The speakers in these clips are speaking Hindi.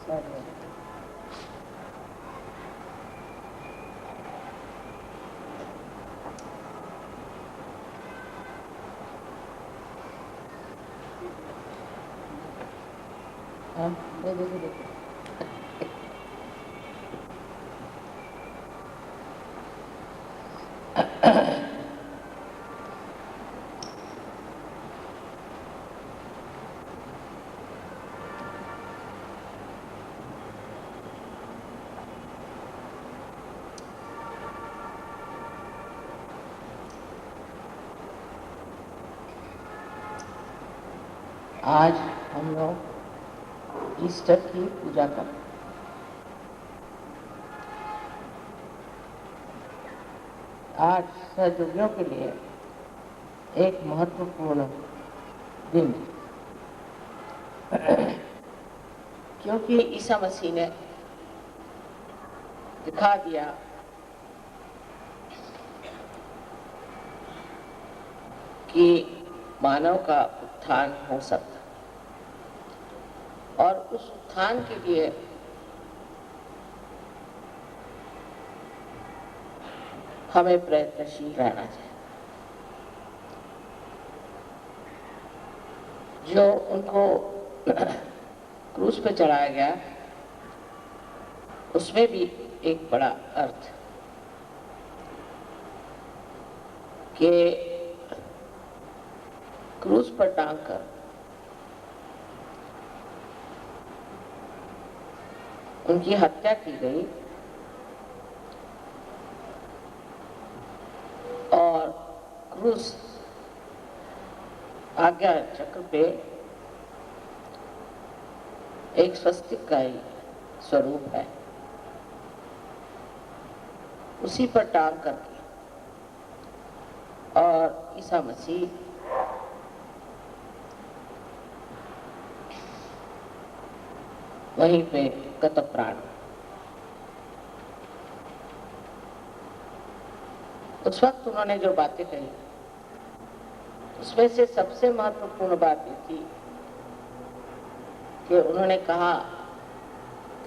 हाँ, देखो आज हम लोग ईस्टर की पूजा करते हैं। आज सहयोगियों के लिए एक महत्वपूर्ण दिन है, क्योंकि ईसा मसीह ने दिखा दिया कि मानव का उत्थान हो सकता और उस उत्थान के लिए हमें प्रयत्नशील रहना चाहिए। जो उनको क्रूस पे चढ़ाया गया उसमें भी एक बड़ा अर्थ कि क्रूस पर टांग कर उनकी हत्या की गई और क्रूस आज्ञा चक्र पे एक स्वस्तिक का ही स्वरूप है, उसी पर टांग करके और ईसा मसीह वहीं पे गतप्राण। उस वक्त उन्होंने जो बातें कही उसमें से सबसे महत्वपूर्ण बात ये थी कि उन्होंने कहा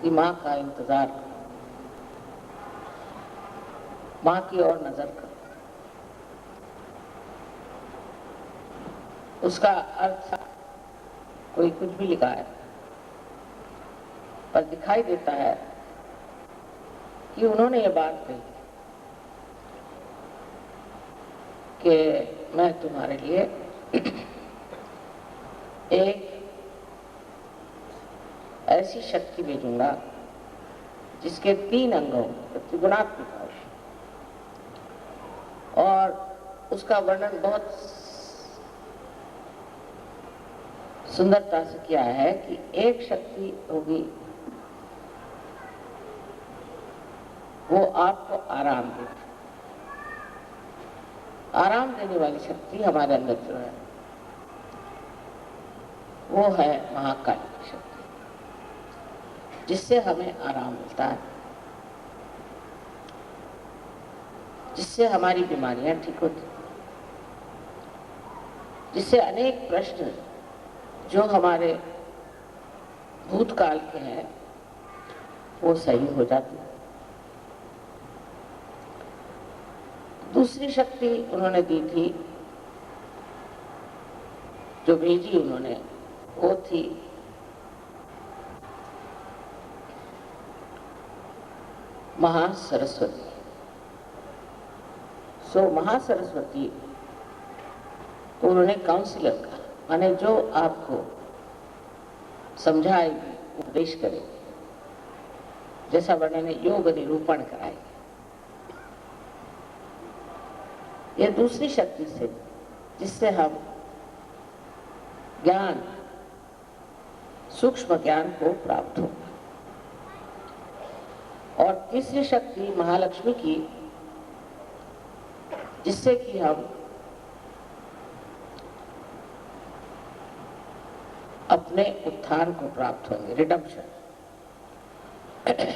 कि माँ का इंतजार करो, माँ की ओर नजर करो। उसका अर्थ कोई कुछ भी लिखा है, पर दिखाई देता है कि उन्होंने ये बात कही कि मैं तुम्हारे लिए एक ऐसी शक्ति भेजूंगा जिसके 3 अंगों त्रिगुणात्मक और उसका वर्णन बहुत सुंदरता से किया है कि एक शक्ति होगी वो आपको आराम देगी। आराम देने वाली शक्ति हमारे अंदर जो है वो है महाकाली की शक्ति, जिससे हमें आराम मिलता है, जिससे हमारी बीमारियां ठीक होती, जिससे अनेक प्रश्न जो हमारे भूतकाल के हैं वो सही हो जाती है। दूसरी शक्ति उन्होंने दी थी, जो भेजी उन्होंने, वो थी महासरस्वती। सो महासरस्वती को उन्होंने काउंसिलर कहा, माने जो आपको समझाएगी, उपदेश करेगी, जैसा वर्णन ने योग निरूपण कराएगी। ये दूसरी शक्ति से जिससे हम ज्ञान, सूक्ष्म ज्ञान को प्राप्त हो। और तीसरी शक्ति महालक्ष्मी की, जिससे कि हम अपने उत्थान को प्राप्त होंगे, रिडम्पशन।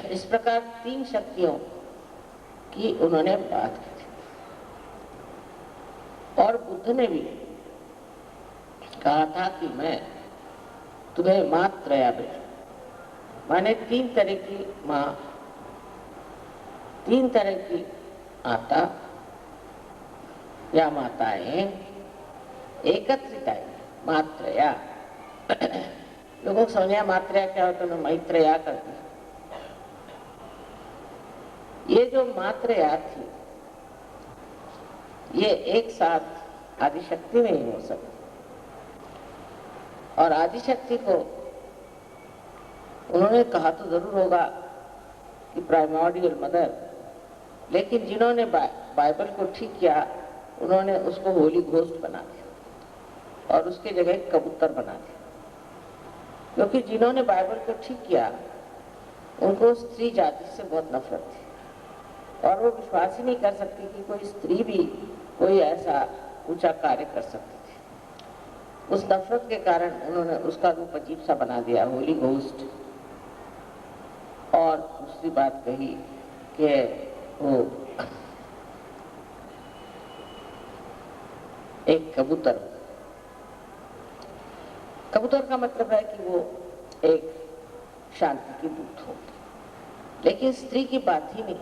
इस प्रकार 3 शक्तियों की उन्होंने बात की थी। और बुद्ध ने भी कहा था कि मैं तुम्हें मात्रया भेजूं, माने तीन तरह की माँ, तीन तरह की माता या माताएं एकत्रित आई, मात्रया। लोगों को समझा मात्रया क्या होता है, मैत्रया करती। ये जो मात्रया थी, ये एक साथ आदिशक्ति नहीं हो सकती। और आदिशक्ति को उन्होंने कहा तो जरूर होगा कि प्राइमोर्डियल मदर, लेकिन जिन्होंने बाइबल को ठीक किया उन्होंने उसको होली घोस्ट बना दिया और उसके जगह कबूतर बना दिया। क्योंकि जिन्होंने बाइबल को ठीक किया उनको स्त्री जाति से बहुत नफरत थी और वो विश्वास ही नहीं कर सकती कि कोई स्त्री भी कोई ऐसा ऊंचा कार्य कर सकती थी। उस नफरत के कारण उन्होंने उसका रूप अजीब सा बना दिया, होली घोस्ट। और दूसरी बात कही कि वो एक कबूतर, कबूतर का मतलब है कि वो एक शांति की दूत हो। लेकिन स्त्री की बात ही नहीं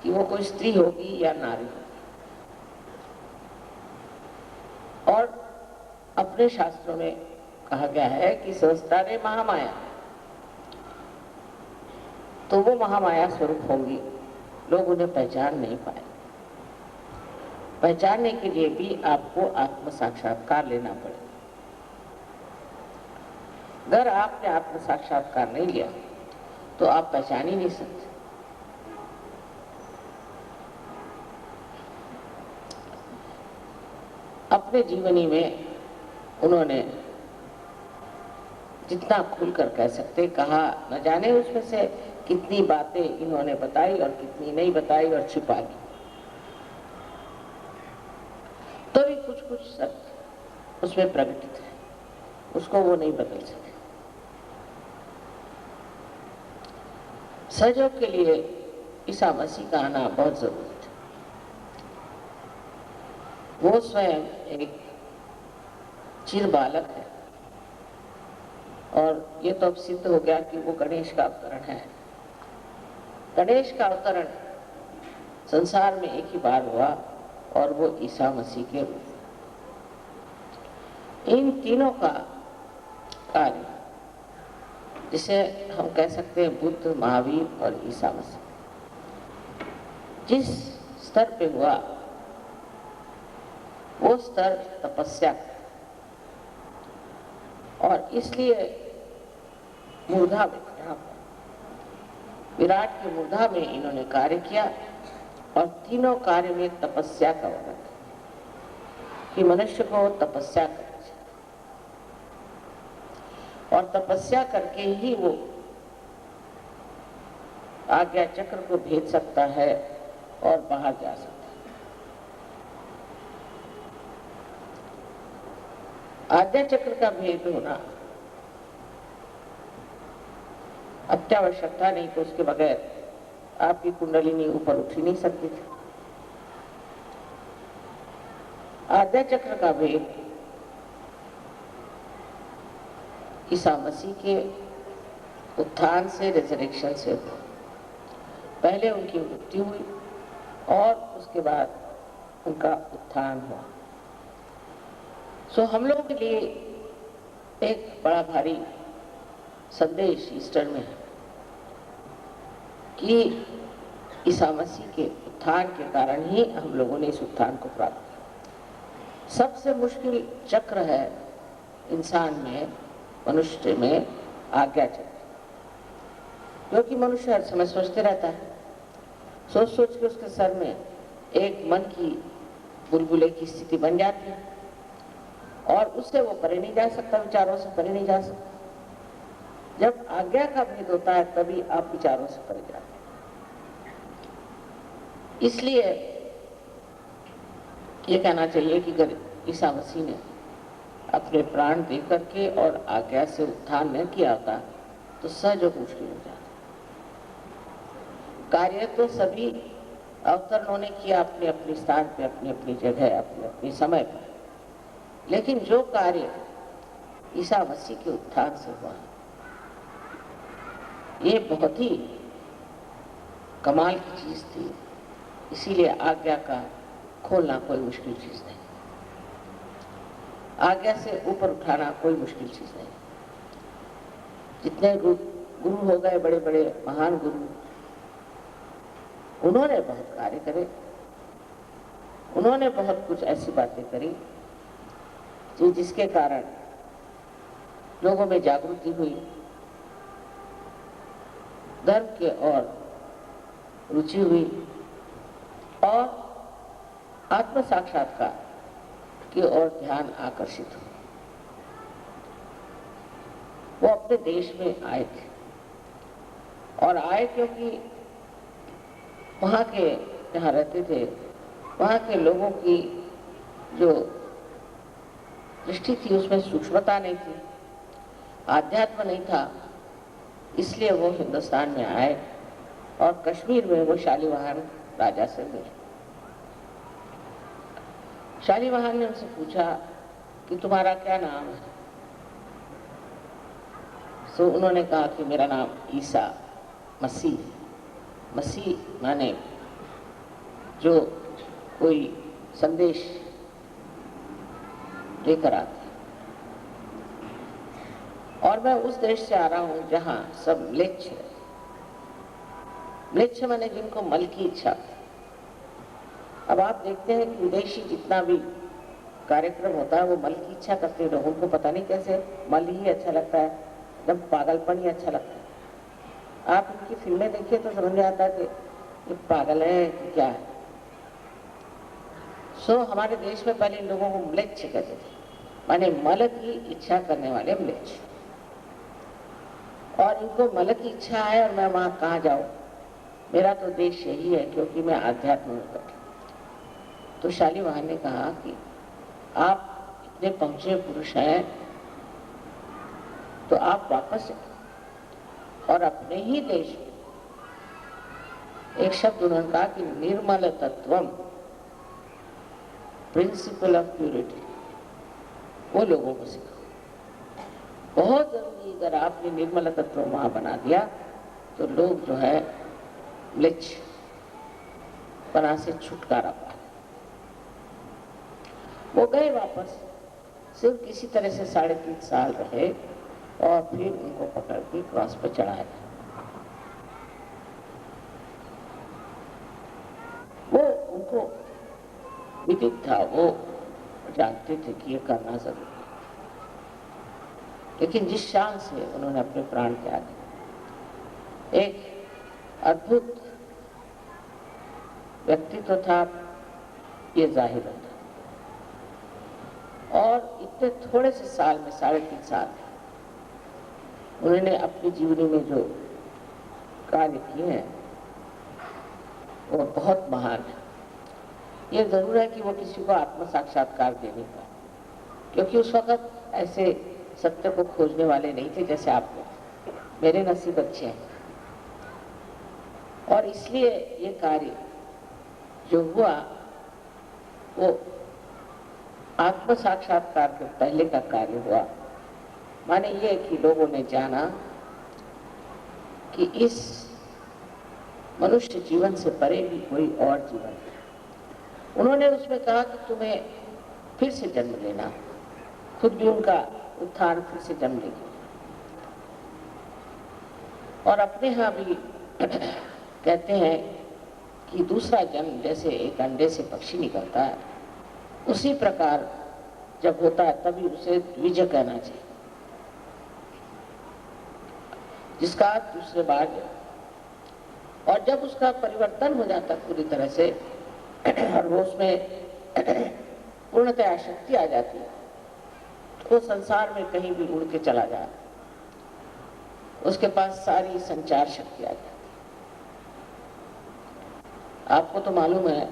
कि वो कोई स्त्री होगी या नारी होगी। और अपने शास्त्रों में कहा गया है कि सहस्त्रारे महामाया, तो वो महामाया स्वरूप होंगी, लोग उन्हें पहचान नहीं पाए। पहचानने के लिए भी आपको आत्म साक्षात्कार लेना पड़ेगा। अगर आपने आत्म साक्षात्कार नहीं लिया तो आप पहचान ही नहीं सकते। अपने जीवनी में उन्होंने जितना खुलकर कह सकते कहा, न जाने उसमें से कितनी बातें इन्होंने बताई और कितनी नहीं बताई और छिपा ली, तो भी कुछ कुछ सत्य उसमें प्रकटित है, उसको वो नहीं बदल सके। सहयोग के लिए ईसा मसीह का आना बहुत जरूरी था। वो स्वयं एक चिर बालक है और ये तो अब सिद्ध हो गया कि वो गणेश का अवतरण है। गणेश का अवतरण संसार में एक ही बार हुआ और वो ईसा मसीह के रूप। इन तीनों का कार्य, जिसे हम कह सकते हैं बुद्ध, महावीर और ईसा मसीह, जिस स्तर पे हुआ वो स्तर तपस्या का। और इसलिए मूर्धा में, यहाँ पर विराट के मूर्धा में इन्होंने कार्य किया और तीनों कार्य में तपस्या का वर्णन कि मनुष्य को तपस्या करनी चाहिए और तपस्या करके ही वो आज्ञा चक्र को भेद सकता है और बाहर जा सकता है। आज्ञा चक्र का भेद होना अत्यावश्यकता नहीं, तो उसके बगैर आपकी कुंडलिनी ऊपर उठ ही नहीं सकती थी। आज्ञा चक्र का भेद ईसा मसीह के उत्थान से, रिजरेक्शन से हुआ। पहले उनकी मृत्यु हुई और उसके बाद उनका उत्थान हुआ। सो हम लोगों के लिए एक बड़ा भारी संदेश ईस्टर में है कि ईसा मसीह के उत्थान के कारण ही हम लोगों ने इस उत्थान को प्राप्त किया। सबसे मुश्किल चक्र है इंसान में, मनुष्य में, आज्ञा चक्र, क्योंकि मनुष्य हर समय सोचते रहता है। सोच सोच के उसके सर में एक मन की बुलबुले की स्थिति बन जाती है और उससे वो परे नहीं जा सकता, विचारों से परे नहीं जा सकता। जब आज्ञा का भेद होता है तभी आप विचारों से परे जाते हैं। इसलिए ये कहना चाहिए कि अगर ईसा मसीह ने अपने प्राण दे करके और आज्ञा से उत्थान न किया होता तो सहयोग मुश्किल हो जाता। कार्य तो सभी अवतरणों ने किया अपने अपने स्थान पे, अपनी अपनी जगह, अपने अपने समय पर, लेकिन जो कार्य ईसा मसीह के उत्थान से हुआ ये बहुत ही कमाल की चीज थी। इसीलिए आज्ञा का खोलना कोई मुश्किल चीज नहीं, आज्ञा से ऊपर उठाना कोई मुश्किल चीज नहीं। जितने गुरु हो गए, बड़े बड़े महान गुरु, उन्होंने बहुत कार्य करे, उन्होंने बहुत कुछ ऐसी बातें करी जिसके कारण लोगों में जागृति हुई, धर्म के और रुचि हुई और आत्म साक्षात्कार की ओर ध्यान आकर्षित हुआ। वो अपने देश में आए थे और आए क्योंकि वहाँ के जहाँ रहते थे वहाँ के लोगों की जो दृष्टि थी उसमें सूक्ष्मता नहीं थी, आध्यात्म नहीं था। इसलिए वो हिंदुस्तान में आए और कश्मीर में वो शालीवाहन राजा से मिले। शालीवाहन ने उनसे पूछा कि तुम्हारा क्या नाम है? तो उन्होंने कहा कि मेरा नाम ईसा मसीह। मसीह माने जो कोई संदेश लेकर आते। और मैं उस देश से आ रहा हूं जहां सब म्लेच्छ है। म्लेच्छ माने जिनको मल की इच्छा। अब आप देखते हैं कि विदेशी जितना भी कार्यक्रम होता है वो मल की इच्छा करते हैं। उनको पता नहीं कैसे मल ही अच्छा लगता है, एकदम पागलपन ही अच्छा लगता है। आप उनकी फिल्में देखिए तो समझ में आता है कि ये पागल है कि क्या है। हमारे देश में पहले इन लोगों को म्लेच्छ कहते थे, माने मल की इच्छा करने वाले म्लेच्छ। और इनको मल की इच्छा है और मैं वहां कहाँ जाऊं, मेरा तो देश यही है क्योंकि मैं आध्यात्म में बैठा। तो शालीवाहन ने कहा कि आप इतने पहुंचे पुरुष हैं तो आप वापस और अपने ही देश में एक शब्द उन्होंने कहा कि निर्मल तत्वम, प्रिंसिपल ऑफ प्यूरिटी, वो लोगों को सिखाओ। बहुत जरूरी, अगर आपने निर्मल तत्व वहां बना दिया तो लोग जो है म्लेच्छ पना से छुटकारा पा। वो गए वापस, सिर्फ किसी तरह से 3.5 साल रहे और फिर उनको पकड़ के क्रॉस पर चढ़ाया। वो उनको विदित था, वो जानते थे कि ये करना जरूरी है, लेकिन जिस शान से उन्होंने अपने प्राण त्यागे, एक अद्भुत व्यक्तित्व था, ये जाहिर होता। और इतने थोड़े से साल में 3.5 साल उन्होंने अपनी जीवनी में जो कार्य किए हैं वो बहुत महान है। ये जरूर है कि वो किसी को आत्म साक्षात्कार दे नहीं पाए, क्योंकि उस वक्त ऐसे सत्य को खोजने वाले नहीं थे जैसे आप लोग। मेरे नसीब अच्छे हैं और इसलिए ये कार्य जो हुआ वो आत्म साक्षात्कार के पहले का कार्य हुआ। माने ये कि लोगों ने जाना कि इस मनुष्य जीवन से परे भी कोई और जीवन है। उन्होंने उसमें कहा कि तुम्हें फिर से जन्म लेना, खुद भी उनका उत्थान फिर से जन्म लेगी। और अपने यहाँ भी कहते हैं कि दूसरा जन्म जैसे एक अंडे से पक्षी निकलता है, उसी प्रकार जब होता है तभी उसे द्विज कहना चाहिए, जिसका दूसरे बार। और जब उसका परिवर्तन हो जाता है पूरी तरह से और वो उसमें पूर्णतया शक्ति आ जाती है, तो वो संसार में कहीं भी उड़ के चला जाए, उसके पास सारी संचार शक्ति आ जाती। आपको तो मालूम है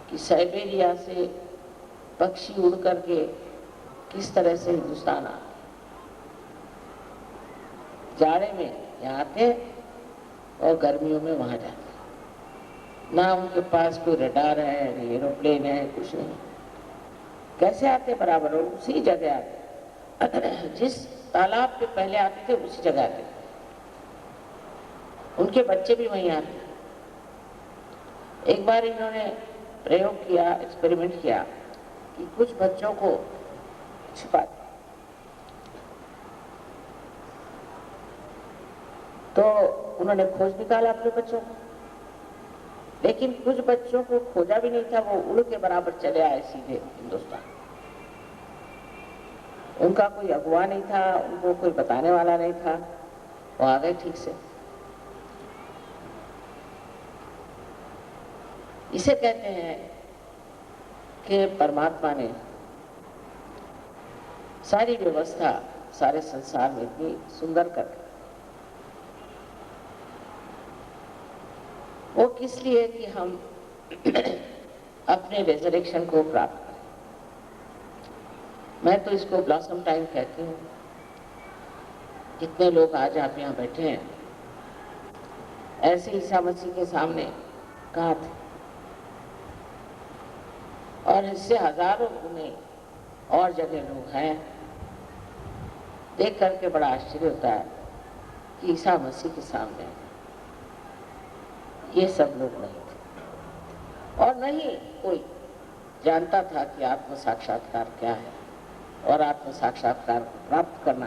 कि साइबेरिया से पक्षी उड़ करके किस तरह से हिंदुस्तान आते, जाड़े में यहाँ आते और गर्मियों में वहां जाते। ना उनके पास कोई रडार है, न एरोप्लेन है, कुछ नहीं। कैसे आते? बराबर उसी जगह आते, जिस तालाब पे पहले आते थे उसी जगह आते। उनके बच्चे भी वहीं आते हैं। एक बार इन्होंने प्रयोग किया, एक्सपेरिमेंट किया कि कुछ बच्चों को छिपा दिया। तो उन्होंने खोज निकाला अपने बच्चों को, लेकिन कुछ बच्चों को खोजा भी नहीं था, वो उड़ के बराबर चले आए सीधे हिंदुस्तान। उनका कोई अगुवा नहीं था, उनको कोई बताने वाला नहीं था, वो आ गए ठीक से। इसे कहते हैं कि परमात्मा ने सारी व्यवस्था सारे संसार में इतनी सुंदर कर दी। वो किस लिए कि हम अपने रेजरेक्शन को प्राप्त करें। मैं तो इसको ब्लॉसम टाइम कहती हूँ। कितने लोग आज आप यहाँ बैठे हैं, ऐसे ईसा मसीह के सामने कहा थे, और इससे हजारों गुने और जगह लोग हैं। देख करके बड़ा आश्चर्य होता है कि ईसा मसीह के सामने ये सब लोग नहीं थे, और नहीं कोई जानता था कि आत्म साक्षात्कार क्या है और आत्म साक्षात्कार को प्राप्त करना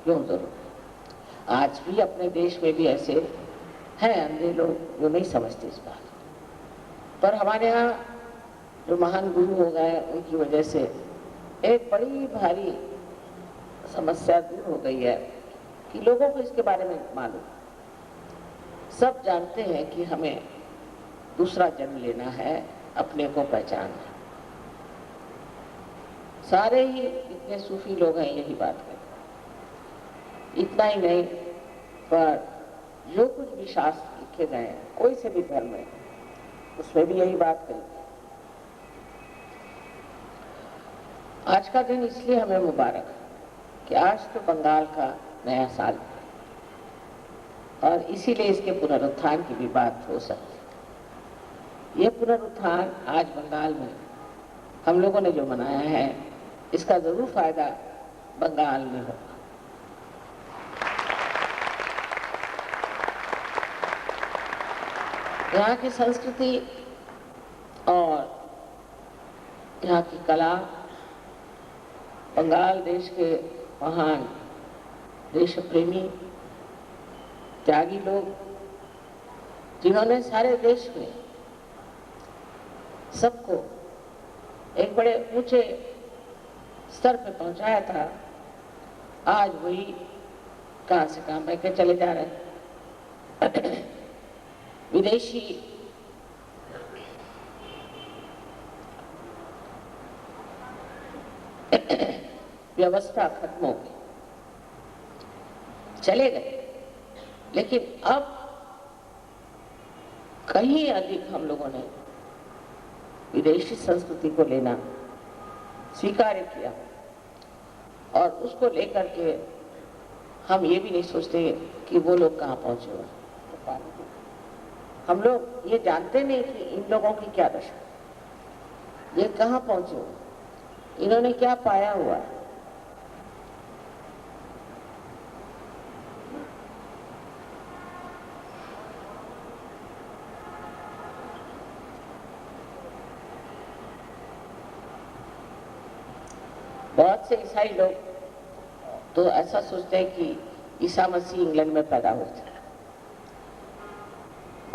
क्यों जरूरी है। आज भी अपने देश में भी ऐसे हैं अंधे लोग जो नहीं समझते इस बात, पर हमारे यहाँ जो महान गुरु हो गए उनकी वजह से एक बड़ी भारी समस्या दूर हो गई है कि लोगों को इसके बारे में मालूम। सब जानते हैं कि हमें दूसरा जन्म लेना है, अपने को पहचानना है। सारे ही इतने सूफी लोग हैं यही बात कहते हैं। इतना ही नहीं, पर जो कुछ भी शास्त्र लिखे गए हैं, कोई से भी धर्म है, उसमें भी यही बात कही। आज का दिन इसलिए हमें मुबारक है कि आज तो बंगाल का नया साल है, और इसीलिए इसके पुनरुत्थान की भी बात हो सकती है। ये पुनरुत्थान आज बंगाल में हम लोगों ने जो मनाया है, इसका जरूर फायदा बंगाल में होगा। यहाँ की संस्कृति और यहाँ की कला, बंगाल देश के महान देश प्रेमी त्यागी लोग, जिन्होंने सारे देश में सबको एक बड़े ऊंचे स्तर पे पहुंचाया था, आज वही कहां से कहां बह के चले जा रहे हैं। विदेशी व्यवस्था खत्म हो गई, चले गए, लेकिन अब कहीं अधिक हम लोगों ने विदेशी संस्कृति को लेना स्वीकार किया, और उसको लेकर के हम ये भी नहीं सोचते कि वो लोग कहाँ पहुंचे हुए। हम लोग ये जानते नहीं कि इन लोगों की क्या दशा, ये कहाँ पहुंचे हुए, इन्होंने क्या पाया हुआ है। बहुत से ईसाई लोग तो ऐसा सोचते हैं कि ईसा मसीह इंग्लैंड में पैदा हुए थे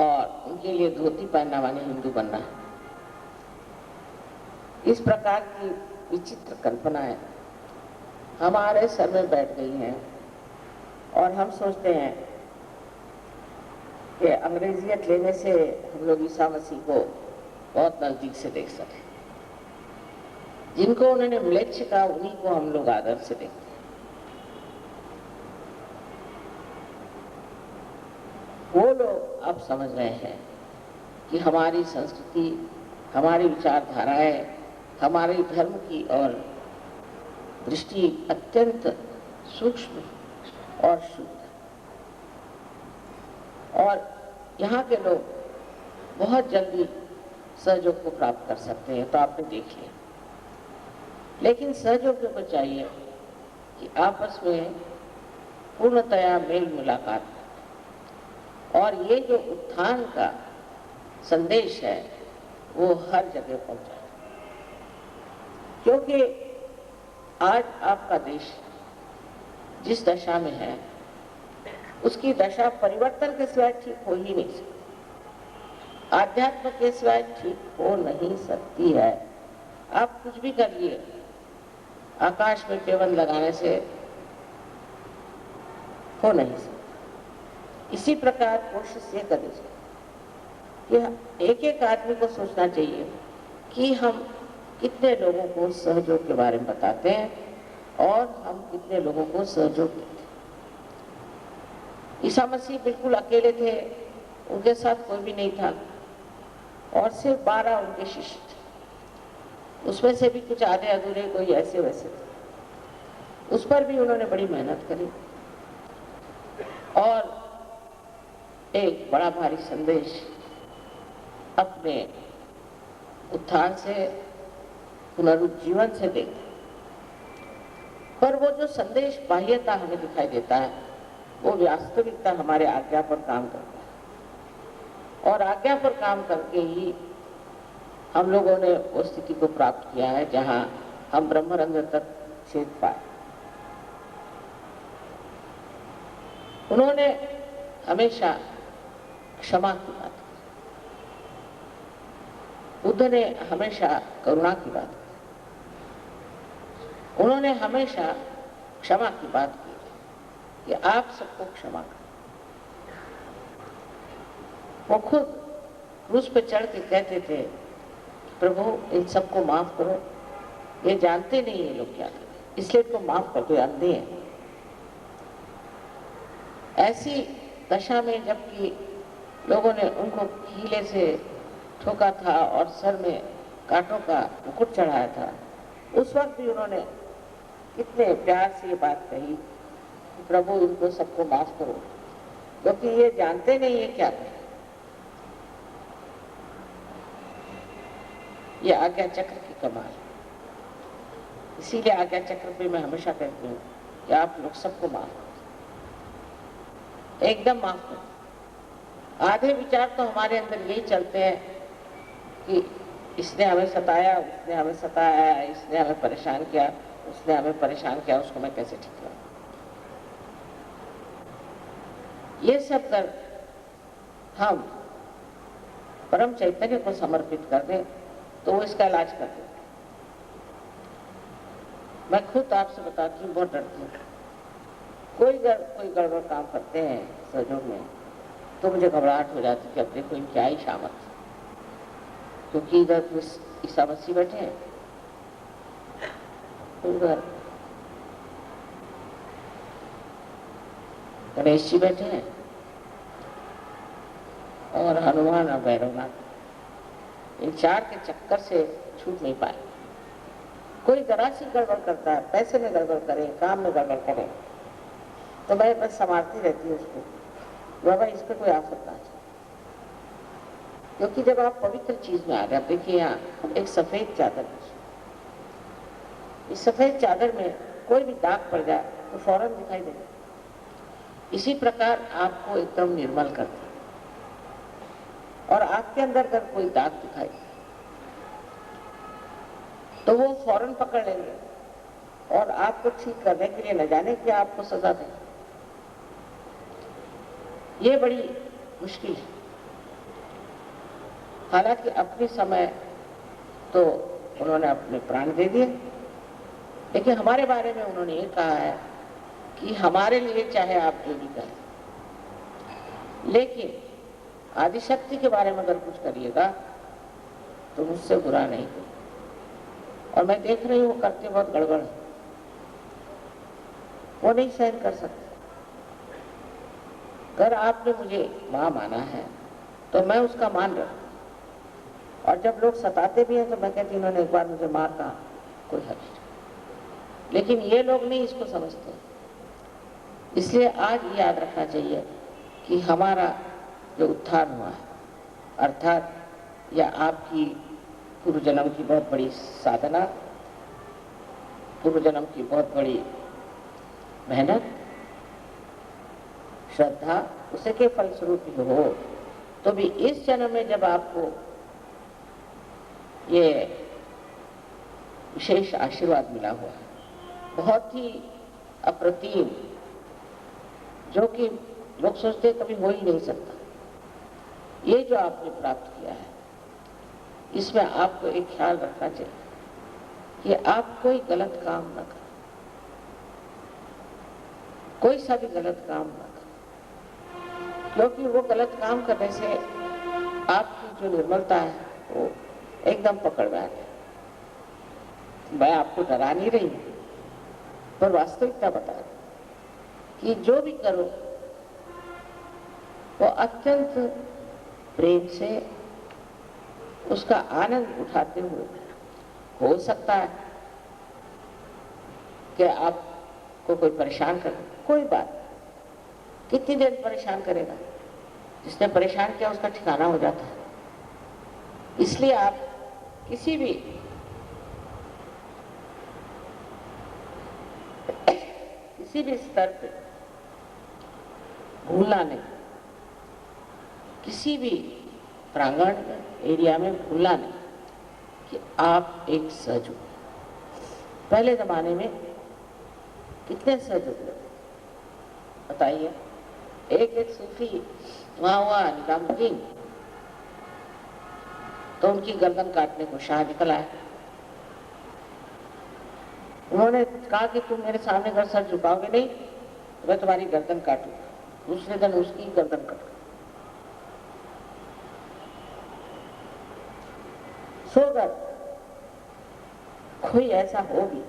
और उनके लिए धोती पहनना माने हिंदू बनना है। इस प्रकार की विचित्र कल्पनाएं हमारे सर में बैठ गई हैं, और हम सोचते हैं कि अंग्रेजियत लेने से हम लोग ईसा मसीह को बहुत नजदीक से देख सकें। जिनको उन्होंने म्लेच्छ कहा, उन्हीं को हम लोग आदर से देखते हैं। वो लोग अब समझ रहे हैं कि हमारी संस्कृति, हमारी विचारधाराएं, हमारे धर्म की और दृष्टि अत्यंत सूक्ष्म और शुद्ध, और यहाँ के लोग बहुत जल्दी सहयोग को प्राप्त कर सकते हैं। तो आपने देख लिया, लेकिन सहयोग को चाहिए कि आपस में पूर्णतया मेल मुलाकात, और ये जो उत्थान का संदेश है वो हर जगह पहुंचा, क्योंकि आज आपका देश जिस दशा में है उसकी दशा परिवर्तन के सिवाय ठीक हो ही नहीं सकती, आध्यात्म के सिवाय ठीक हो नहीं सकती है। आप कुछ भी करिए, आकाश में टेबल लगाने से हो नहीं सकता। इसी प्रकार कोशिश ये करनी चाहिए कि एक एक आदमी को सोचना चाहिए कि हम कितने लोगों को सहयोग के बारे में बताते हैं और हम कितने लोगों को सहयोग देते हैं। ईसा मसीह बिल्कुल अकेले थे, उनके साथ कोई भी नहीं था और सिर्फ 12 उनके शिष्य थे। उसमें से भी कुछ आधे अधूरे, कोई ऐसे वैसे थे। उस पर भी उन्होंने बड़ी मेहनत करी और एक बड़ा भारी संदेश अपने उत्थान से, पुनरुज्जीवन से देते। पर वो जो संदेश बाह्यता हमें दिखाई देता है वो वास्तविकता हमारे आज्ञा पर काम करता है और आज्ञा पर काम करके ही हम लोगों ने वो स्थिति को प्राप्त किया है जहां हम ब्रह्मरंध्र तक छेद पाए। उन्होंने हमेशा क्षमा की बात की, बुद्ध ने हमेशा करुणा की बात की, उन्होंने हमेशा क्षमा की बात की कि आप सबको क्षमा करें। वो खुद क्रूस पे चढ़ के कहते थे, प्रभु इन सबको माफ करो, ये जानते नहीं ये लोग क्या करें, इसलिए इनको माफ कर दो, अंधे हैं। ऐसी दशा में जबकि लोगों ने उनको कीले से ठोका था और सर में कांटों का मुकुट चढ़ाया था, उस वक्त भी उन्होंने कितने प्यार से ये बात कही कि प्रभु इनको सबको माफ करो, क्योंकि ये जानते नहीं ये क्या करें। ये आज्ञा चक्र की कमाल, इसीलिए आज्ञा चक्र पे मैं हमेशा कहती हूँ कि आप लोग सबको माफ करो, एकदम माफ करो। आधे विचार तो हमारे अंदर यही चलते हैं कि इसने हमें सताया, उसने हमें सताया, इसने हमें परेशान किया, उसने हमें परेशान किया, उसको मैं कैसे ठीक करूं। ये सब कर हम परम चैतन्य को समर्पित कर दें तो वो इसका इलाज कर दें। मैं खुद आपसे बताती हूँ, बहुत डरती हूँ। कोई गड़बड़ काम करते हैं सहयोग में तो मुझे घबराहट हो जाती है कि अब देखो इनकी आई शामत, क्योंकि इधर ईसा मसीह बैठे हैं, उधर गणेश जी बैठे हैं और हनुमान और भैरवनाथ, इन चार के चक्कर से छूट नहीं पाए। कोई जरा सी गड़बड़ करता है, पैसे में गड़बड़ करे, काम में गड़बड़ करे, तो मैं बस संभालती रहती हूँ उसको, बाबा इस पर कोई आफत ना जाए। क्योंकि जब आप पवित्र चीज में आ गए, देखिए यहाँ एक सफेद चादर, इस सफेद चादर में कोई भी दाग पड़ जाए तो फौरन दिखाई देगा। इसी प्रकार आपको एकदम निर्मल कर दे और आपके अंदर अगर कोई दाग दिखाई तो वो फौरन पकड़ लेंगे और आपको ठीक करने के लिए न जाने कि आपको सजा दें। ये बड़ी मुश्किल है। हालांकि अपने समय तो उन्होंने अपने प्राण दे दिए, लेकिन हमारे बारे में उन्होंने ये कहा है कि हमारे लिए चाहे आप जो भी करें, लेकिन आदिशक्ति के बारे में अगर कुछ करिएगा तो मुझसे बुरा नहीं हो। और मैं देख रही हूँ करते बहुत गड़बड़ है, वो नहीं सहन कर सकते। अगर आपने मुझे माँ माना है तो मैं उसका मान रखूं, और जब लोग सताते भी हैं तो मैं कहती हूँ उन्होंने एक बार मुझे माँ कहा, कोई हर्ज नहीं। लेकिन ये लोग नहीं इसको समझते। इसलिए आज याद रखना चाहिए कि हमारा जो उत्थान हुआ है, अर्थात या आपकी पूर्व जन्म की बहुत बड़ी साधना, पूर्व जन्म की बहुत बड़ी मेहनत, श्रद्धा उसे के फलस्वरूप ही हो, तो भी इस जन्म में जब आपको ये विशेष आशीर्वाद मिला हुआ है, बहुत ही अप्रतिम, जो कि लोग सोचते कभी हो ही नहीं सकता, ये जो आपने प्राप्त किया है, इसमें आपको एक ख्याल रखना चाहिए कि आप कोई गलत काम न करें, कोई सा भी गलत काम न करें, क्योंकि वो गलत काम करने से आपकी जो निर्मलता है वो एकदम पकड़ में आ जाए। मैं आपको डरा नहीं रही हूं, पर वास्तविकता बता रही कि जो भी करो वो अत्यंत प्रेम से उसका आनंद उठाते हुए। हो सकता है कि आपको कोई परेशान करे, कोई बात, कितनी देर परेशान करेगा, जिसने परेशान किया उसका ठिकाना हो जाता है। इसलिए आप किसी भी स्तर पे भूलना नहीं, किसी भी प्रांगण एरिया में भूलना नहीं कि आप एक सहयोग। पहले जमाने में कितने सहयोग बताइए, एक सूफी वहां हुआ निजामुद्दीन, तो उनकी गर्दन काटने को शाह निकल आया। उन्होंने कहा कि तुम मेरे सामने अगर सर झुकाओगे नहीं तो मैं तुम्हारी गर्दन काटूंगा। दूसरे दिन उसकी गर्दन कट गई। सो अगर कोई ऐसा हो भी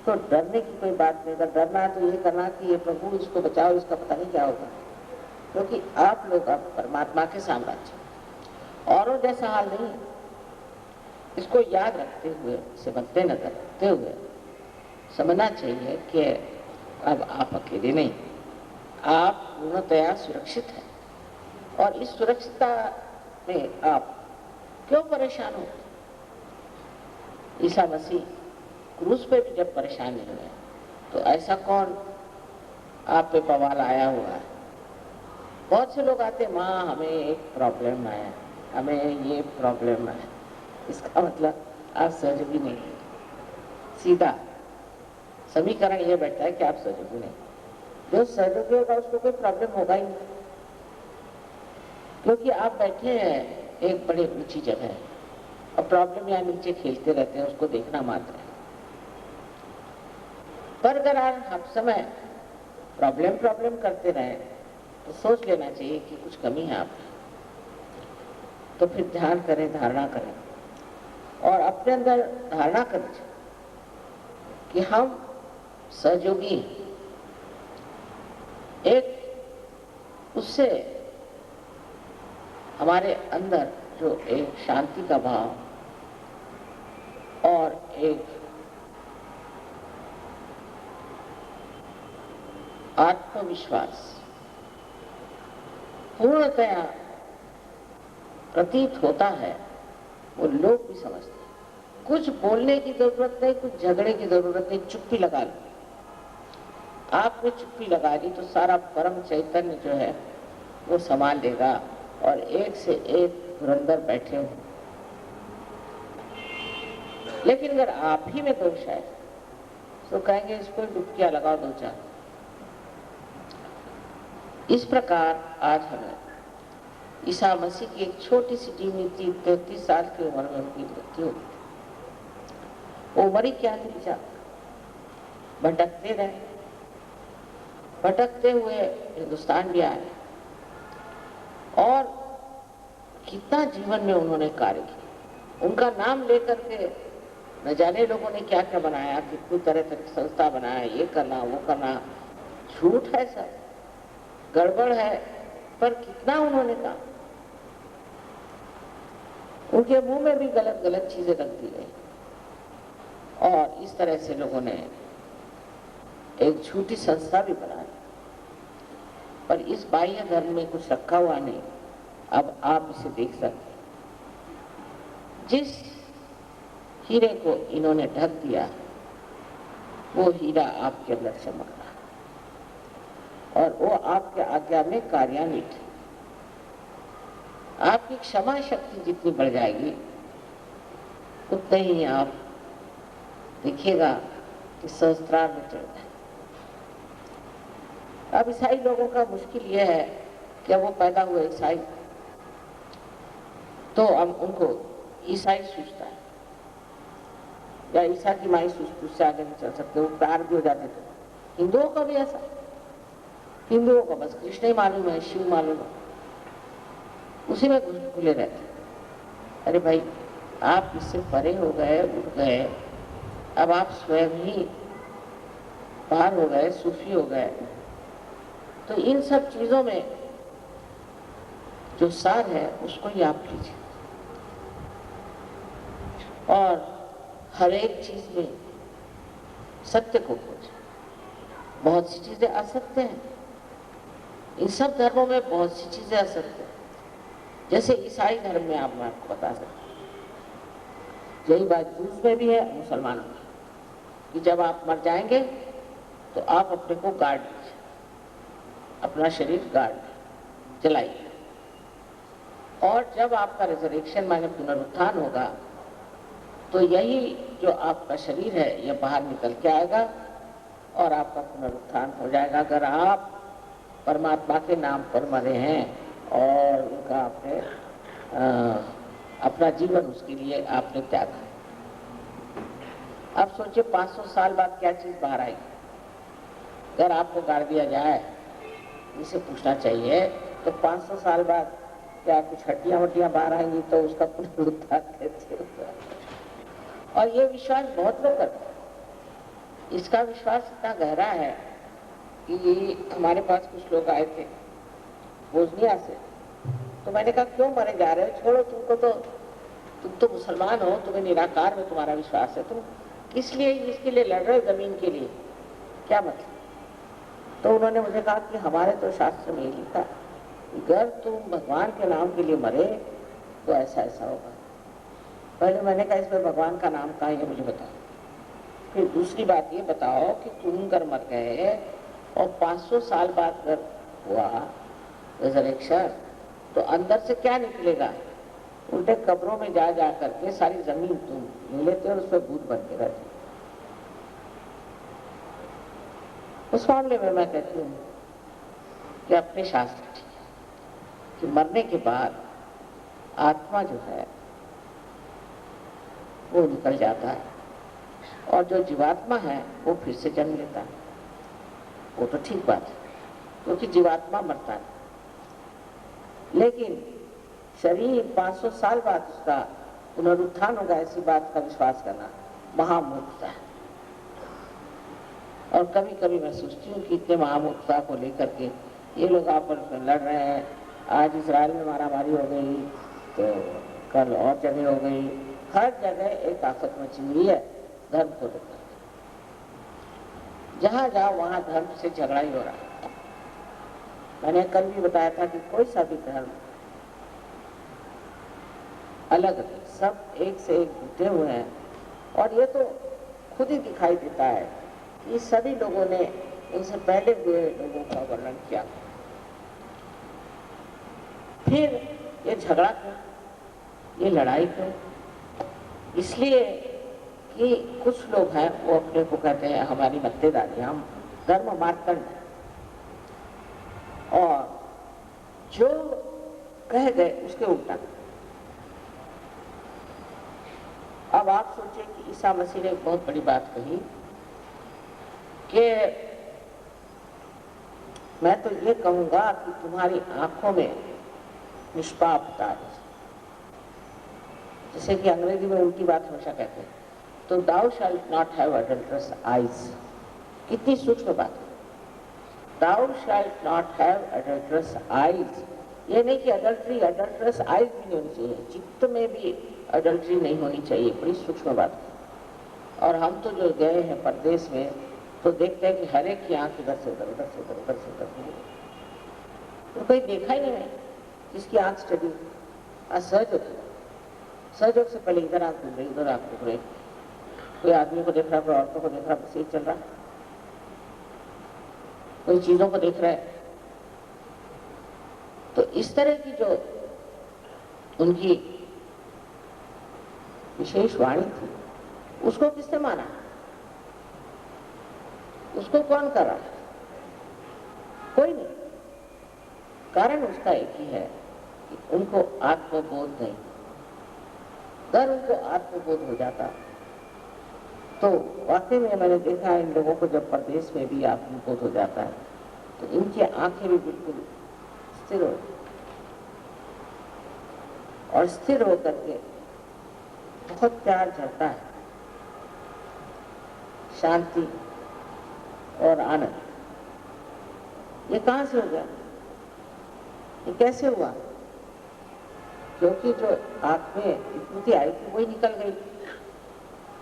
तो डरने की कोई बात नहीं। अगर डरना है तो ये करना कि ये प्रभु इसको बचाओ, इसका पता नहीं क्या होगा, क्योंकि आप लोग अब परमात्मा के साम्राज्य, औरों जैसा हाल नहीं है। इसको याद रखते हुए, इसे मद्देनजर रखते हुए समझना चाहिए कि अब आप अकेले नहीं, आप पूर्णतया सुरक्षित हैं। और इस सुरक्षितता में आप क्यों परेशान हो? ईसा मसीह क्रूस पे भी जब परेशान नहीं हुए तो ऐसा कौन आप पे बवाल आया हुआ है? बहुत से लोग आते, माँ हमें एक प्रॉब्लम आया, हमें ये प्रॉब्लम आया। इसका मतलब आप सहयोगी नहीं है। सीधा समीकरण ये बैठता है कि आप सहयोगी नहीं। जो सहयोगी होगा उसको कोई प्रॉब्लम होगा ही नहीं, क्योंकि आप बैठे हैं एक बड़ी ऊंची जगह और प्रॉब्लम यहाँ नीचे खेलते रहते हैं, उसको देखना मात्र है। पर अगर आप हर समय प्रॉब्लम करते रहे तो सोच लेना चाहिए कि कुछ कमी है आप, तो फिर ध्यान करें, धारणा करें और अपने अंदर धारणा करें कि हम सहयोगी हैं। एक उससे हमारे अंदर जो एक शांति का भाव और एक आत्मविश्वास पूर्णतया प्रतीत होता है, वो लोग भी समझते हैं। कुछ बोलने की जरूरत नहीं, कुछ झगड़े की जरूरत नहीं, चुप्पी लगा लो। आपने चुप्पी लगा ली तो सारा परम चैतन्य जो है वो संभाल लेगा और एक से एक धुरंधर बैठे हो। लेकिन अगर आप ही में दोष है तो कहेंगे इसको डुबकियां लगाओ दो चार। इस प्रकार आज हमें ईसा मसीह की एक छोटी सी टीमी थी, 33 साल की उम्र में उनकी मृत्यु हो गई। वो मरी क्या थी बेचारा, भटकते रहे, भटकते हुए हिंदुस्तान भी आए और कितना जीवन में उन्होंने कार्य किया। उनका नाम लेकर के न जाने लोगों ने क्या क्या बनाया, कितनी तरह तरह की संस्था बनाया, ये करना वो करना। झूठ है सब, गड़बड़ है, पर कितना उन्होंने कहा। उनके मुंह में भी गलत गलत चीजें रख दी गई और इस तरह से लोगों ने एक झूठी संस्था भी बना ली। पर इस बाह्य धर्म में कुछ रखा हुआ नहीं। अब आप इसे देख सकते, जिस हीरे को इन्होंने ढक दिया वो हीरा आपके अंदर चमक रहा। और वो आपके आज्ञा में कार्यान्वित है। आपकी क्षमा शक्ति जितनी बढ़ जाएगी उतने ही आप देखिएगा कि सहस्त्रार में चल जाए। अब ईसाई लोगों का मुश्किल यह है कि वो पैदा हुए ईसाई, तो हम उनको ईसाई सूझता है या ईसा की माई सूझती, उससे आगे नहीं चल सकते, वो प्यार भी हो जाते। तो हिंदुओं का भी ऐसा, हिंदुओं को बस कृष्ण ही मालूम है, शिव मालूम है, उसी में खुले रहते। अरे भाई, आप इससे परे हो गए, उठ गए, अब आप स्वयं ही पार हो गए, सूफी हो गए। तो इन सब चीजों में जो सार है उसको ही आप लीजिए, और हर एक चीज में सत्य को खोजें। बहुत सी चीजें असत्य हैं, इन सब धर्मों में बहुत सी चीजें असत्य हैं। जैसे ईसाई धर्म में मैं आपको बता सकता, यही बात जूस में भी है, मुसलमानों में, कि जब आप मर जाएंगे तो आप अपने को गाड़ लीजिए, अपना शरीर गाड़ जलाइए, और जब आपका रिजर्वेशन माने पुनरुत्थान होगा तो यही जो आपका शरीर है यह बाहर निकल के आएगा और आपका पुनरुत्थान हो जाएगा, अगर आप परमात्मा के नाम पर मरे हैं और उनका आपने अपना जीवन उसके लिए आपने त्यागा। अब सोचिए 500 साल बाद क्या चीज बाहर आएगी। अगर आपको गाड़ दिया जाए, इसे पूछना चाहिए, तो 500 साल बाद क्या कुछ हड्डियां वड्डियां बाहर आएंगी, तो उसका पुनरुत्थान कैसे होगा? और ये विश्वास बहुत लोग करते हैं। इसका विश्वास इतना गहरा है कि हमारे पास कुछ लोग आए थे बोस्निया से, तो मैंने कहा क्यों मरे जा रहे हो, छोड़ो, तुम तो मुसलमान हो, तुम्हें निराकार में तुम्हारा विश्वास है, तुम किस लिए इसके लिए लड़ रहे हो, जमीन के लिए, क्या मतलब? तो उन्होंने मुझे कहा कि हमारे तो शास्त्र में लिखा, अगर तुम भगवान के नाम के लिए मरे तो ऐसा ऐसा होगा। पहले मैंने कहा इसमें भगवान का नाम कहाँ है, मुझे बताओ। फिर दूसरी बात ये बताओ कि तुम अगर मर गए और 500 साल बाद अगर हुआ रिजरेक्शन, तो अंदर से क्या निकलेगा? उल्टे कब्रों में जा करके सारी जमीन तुम ले लेते हो और उसमें भूत बन के रहते। उस मामले में मैं कहती हूँ कि अपने शास्त्र ठीक है कि मरने के बाद आत्मा जो है वो निकल जाता है, और जो जीवात्मा है वो फिर से जन्म लेता है। वो तो ठीक बात है, क्योंकि जीवात्मा मरता है, लेकिन शरीर 500 साल बाद उसका पुनरुत्थान होगा, ऐसी बात का विश्वास करना महामूर्खता है। और कभी कभी मैं सोचती हूँ कि इतने महामूर्खता को लेकर के ये लोग आपस में लड़ रहे हैं। आज इजराइल में मारामारी हो गई, तो कल और जगह हो गई, हर जगह एक आफत मची हुई है धर्म को लेकर। जहाँ जाओ वहाँ धर्म से झगड़ा ही हो रहा है। मैंने कल भी बताया था कि कोई सा भी धर्म अलग नहीं, सब एक से एक जुटे हुए हैं, और ये तो खुद ही दिखाई देता है कि सभी लोगों ने इनसे पहले हुए लोगों का वर्णन किया। फिर ये झगड़ा क्यों, ये लड़ाई क्यों? इसलिए कि कुछ लोग हैं वो अपने को कहते हैं हमारी मत्तेदारी, हम धर्म मार्तंड, और जो कह गए उसके उल्टा। अब आप सोचिए कि ईसा मसीह ने एक बहुत बड़ी बात कही कि मैं तो ये कहूंगा कि तुम्हारी आंखों में निष्पापता है। जैसे कि अंग्रेजी में उल्टी बात हमेशा कहते हैं, तो thou shalt not have adulterous eyes। कितनी सूक्ष्म बात है, thou shalt not have adulterous eyes। ये नहीं कि adulterous eyes भी नहीं होनी चाहिए, चित्त में भी adultery नहीं होनी चाहिए, बड़ी सूक्ष्म बात है। और हम तो जो गए हैं परदेश में, तो देखते हैं कि हर एक की आंख इधर से उधर, उधर से उधर, उधर से उधर, तो कहीं देखा ही नहीं जिसकी आंख स्टडी। सहयोग से पहले इधर आंख घूम रही, उधर आंख घूम रही, कोई आदमी को देख रहा, कोई औरतों को देख रहा, बस यही चल रहा। कोई चीजों को देख रहा है। तो इस तरह की जो उनकी विशेष वाणी थी, उसको किसने माना? उसको कौन कर रहा है? कोई नहीं। कारण उसका एक ही है कि उनको आत्मबोध नहीं। अगर उनको आत्मबोध हो जाता तो वाकई में मैंने देखा इन लोगों को जब परदेश में भी आत्मबोध हो जाता है तो इनकी आंखें भी बिल्कुल स्थिर हो, और स्थिर होकर के बहुत प्यार झरता है, शांति और आनंद। ये कहां से हो गया? ये कैसे हुआ? क्योंकि जो आंख में विकृति आई थी वही निकल गई,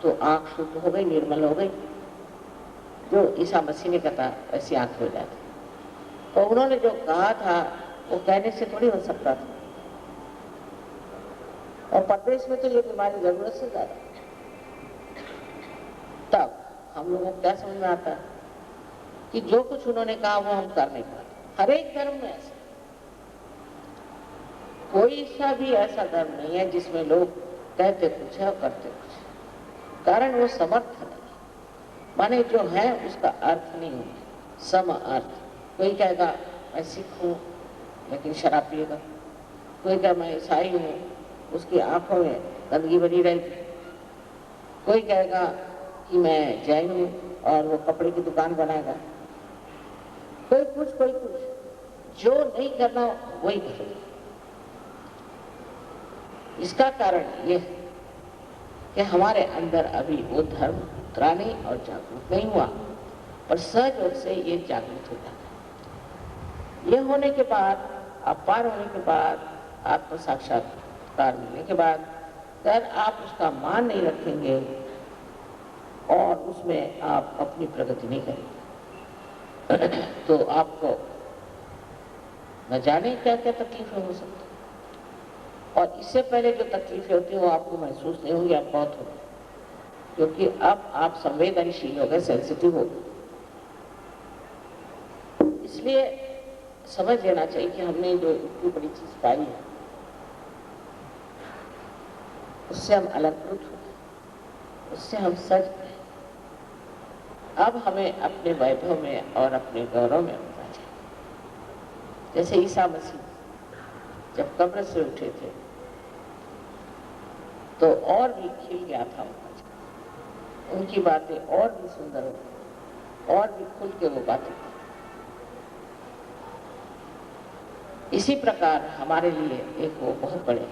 तो आंख शुद्ध हो गई, निर्मल हो गई। जो ईसा मसीह ने कहा ऐसी आंख हो जाती। तो उन्होंने जो कहा था वो कहने से थोड़ी हो सकता था। और परदेश में तो ये बीमारी जरूरत से ज्यादा। तब हम लोगों को क्या समझ में आता है कि जो कुछ उन्होंने कहा वो हम कर नहीं पाते। हर एक धर्म में ऐसा, कोई सा भी ऐसा धर्म नहीं है जिसमें लोग कहते कुछ है और करते कुछ। कारण वो समर्थ नहीं, माने जो है उसका अर्थ नहीं होगा सम अर्थ। कोई कहेगा मैं सिख हूं लेकिन शराब पिएगा, कोई कहेगा मैं ईसाई हूं, उसकी आंखों में गंदगी बनी रहेगी, कोई कहेगा कि मैं जैन हूं और वो कपड़े की दुकान बनाएगा, कोई कुछ। जो नहीं करना वही करेगा। इसका कारण ये है कि हमारे अंदर अभी वो धर्म उतरा नहीं और जागरूक नहीं हुआ, और सहयोग से ये जागृत हो जाता है। ये होने के बाद, अपार होने के बाद, आत्म साक्षात्कार मिलने के बाद अगर आप उसका मान नहीं रखेंगे और उसमें आप अपनी प्रगति नहीं करेंगे तो आपको न जाने क्या क्या तकलीफें हो सकती। और इससे पहले जो तकलीफें होती हैं वो आपको महसूस नहीं होंगी, आप बहुत होंगे, क्योंकि अब आप संवेदनशील हो गए, सेंसिटिव हो गए। इसलिए समझ लेना चाहिए कि हमने जो इतनी बड़ी चीज पाई है उससे हम अलंकृत हो गए, उससे हम सज गए। अब हमें अपने वैभव में और अपने गौरव में उठना चाहिए। जैसे ईसा मसीह जब कब्र से उठे थे तो और भी खिल गया था उनका, उनकी बातें और भी सुंदर हो गई, और भी खुल के वो बातें। इसी प्रकार हमारे लिए एक वो बहुत बड़े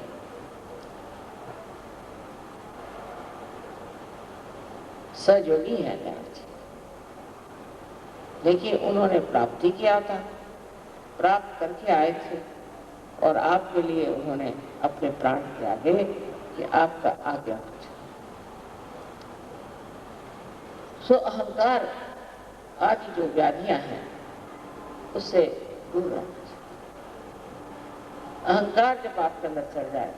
सहयोगी है दयानंद जी, लेकिन उन्होंने प्राप्ति किया था, प्राप्त करके आए थे, और आपके लिए उन्होंने अपने प्राण त्यागे कि आपका आज्ञा हो जाए। सो अहंकार आदि जो व्याधियां हैं उससे दूर रहना चाहिए। अहंकार जब आपके अंदर चढ़ जाए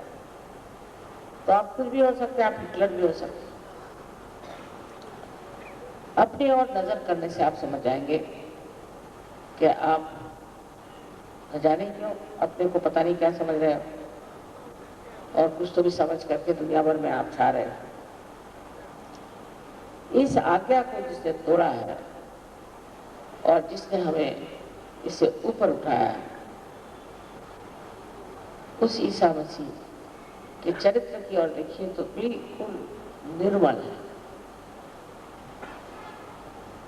तो आप कुछ भी हो सकते हैं, आप हिटलर भी हो सकते हैं। अपनी ओर नजर करने से आप समझ जाएंगे कि आप न जाने क्यों अपने को पता नहीं क्या समझ रहे हो, और कुछ तो भी समझ करके दुनिया भर में आप छा रहे हो। इस आज्ञा को जिसने तोड़ा है और जिसने हमें इससे ऊपर उठाया है, उस ईसा मसीह के चरित्र की ओर देखिए तो बिल्कुल निर्मल है।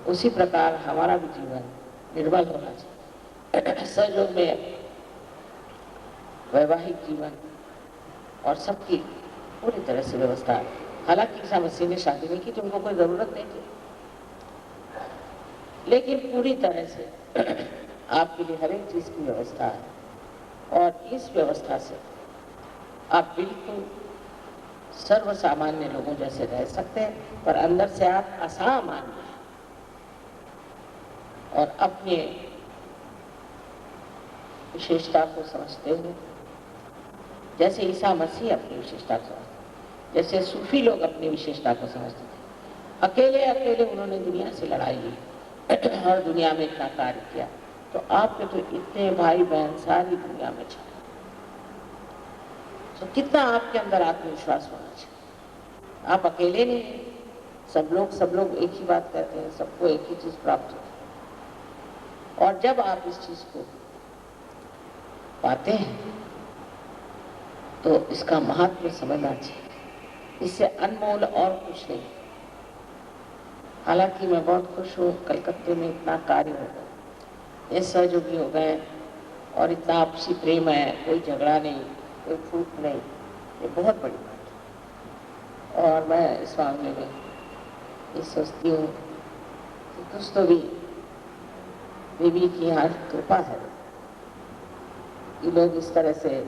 उसी प्रकार हमारा भी जीवन निर्मल होना चाहिए। सहयोग में वैवाहिक जीवन और सबकी पूरी तरह से व्यवस्था है। हालांकि ईसा मसीह ने शादी नहीं की तो उनको कोई जरूरत नहीं थी, लेकिन पूरी तरह से आपके लिए हर एक चीज की व्यवस्था है, और इस व्यवस्था से आप बिल्कुल सर्वसामान्य लोगों जैसे रह सकते हैं, पर अंदर से आप असामान्य हैं और अपने विशेषता को समझते हुए, जैसे ईसा मसीह अपनी विशेषता को समझते, जैसे सूफी लोग अपनी विशेषता को समझते थे। अकेले अकेले उन्होंने दुनिया से लड़ाई ली और दुनिया में इतना कार्य किया, तो आपके तो इतने भाई बहन सारी दुनिया में छाए, तो कितना आपके अंदर आत्मविश्वास होना चाहिए। आप अकेले नहीं हैं, सब लोग एक ही बात कहते हैं, सबको एक ही चीज प्राप्त होती है। और जब आप इस चीज को पाते हैं तो इसका महत्व समझना चाहिए, इससे अनमोल और कुछ नहीं। हालांकि मैं बहुत खुश हूँ, कलकत्ते में इतना कार्य हो गया, ये सहयोगी हो गए और इतना आपसी प्रेम है, कोई झगड़ा नहीं, कोई फूट नहीं, ये बहुत बड़ी बात है। और मैं इस मामले में ये सोचती हूँ कि कुछ तो भी देवी की यहाँ कृपा है कि लोग इस तरह से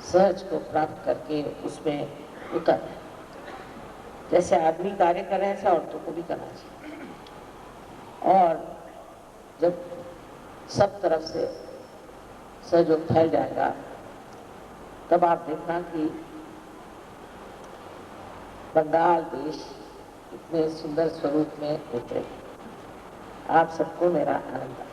सहज को प्राप्त करके उसमें उतर है। जैसे आदमी कार्य कर रहे हैं, ऐसा औरतों को भी करना चाहिए। और जब सब तरफ से सहयोग फैल जाएगा, तब आप देखना कि बंगाल देश इतने सुंदर स्वरूप में उतरे। आप सबको मेरा आनंद आए।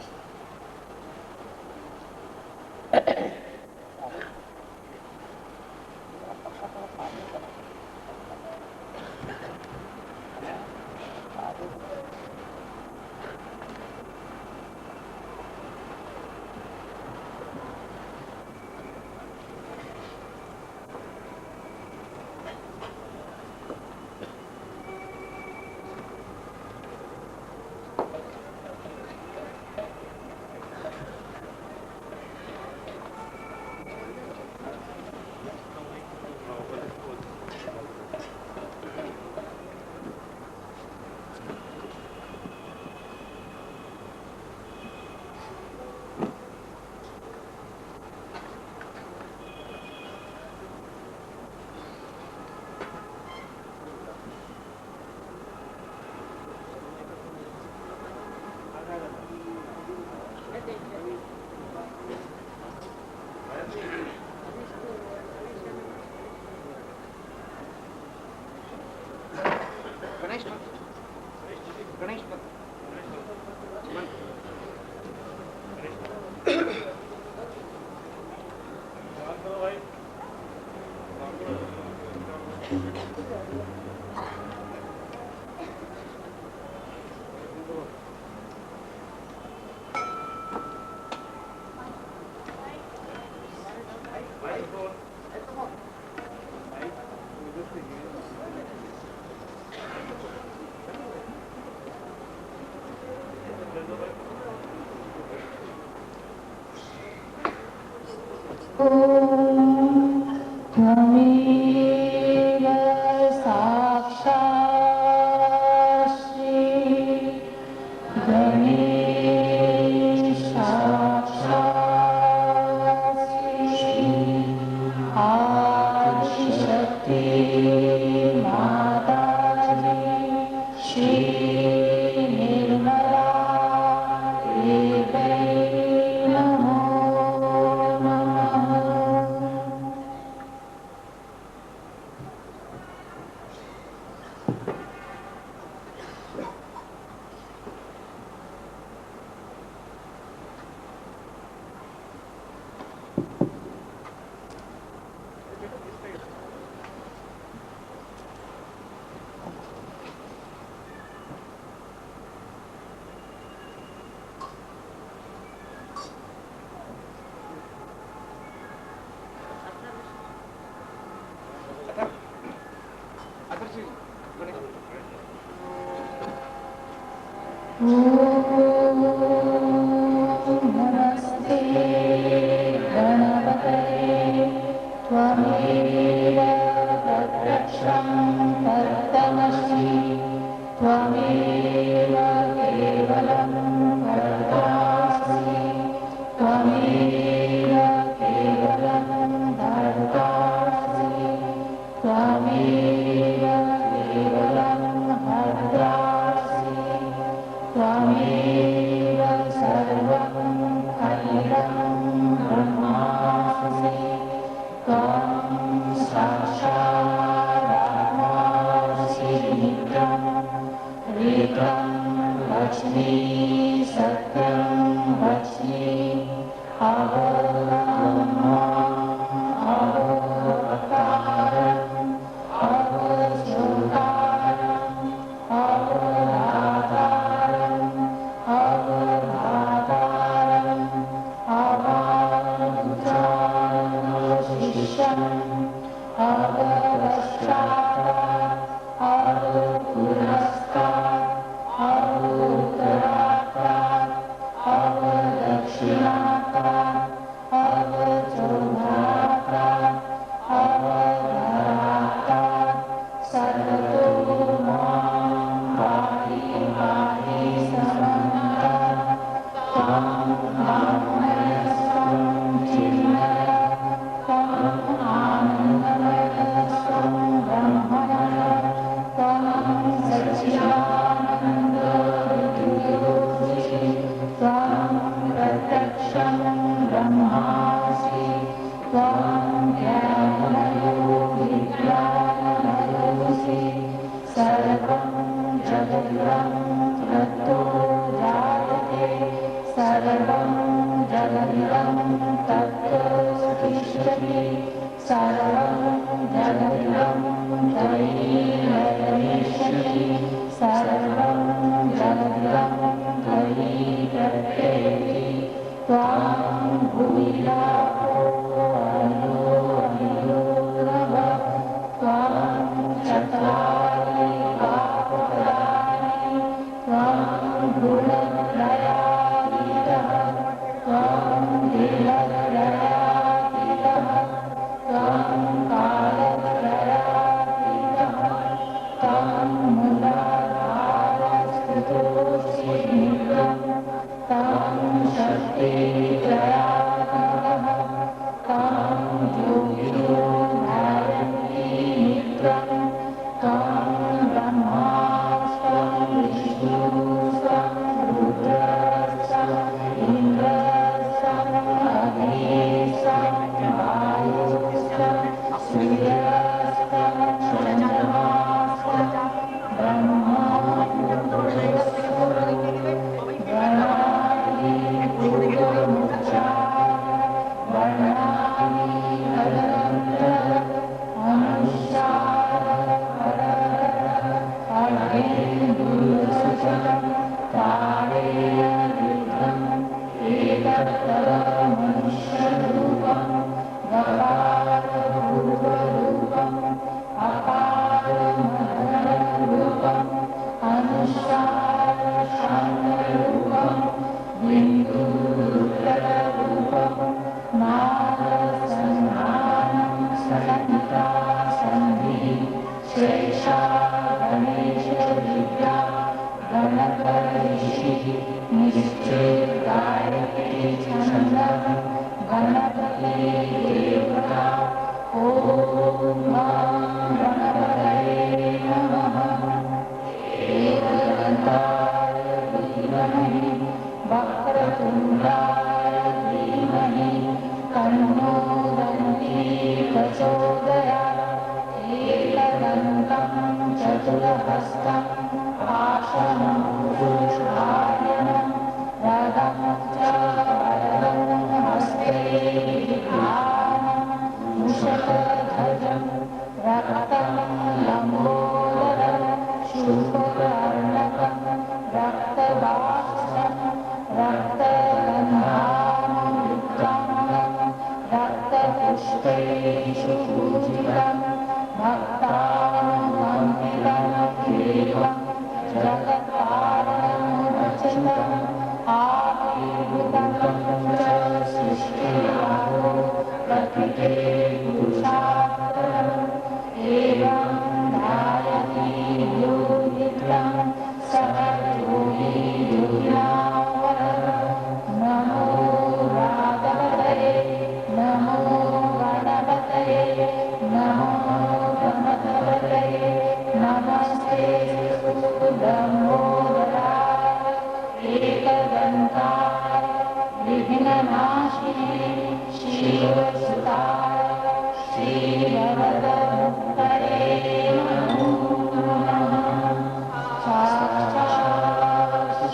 साक्षात्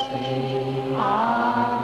Shri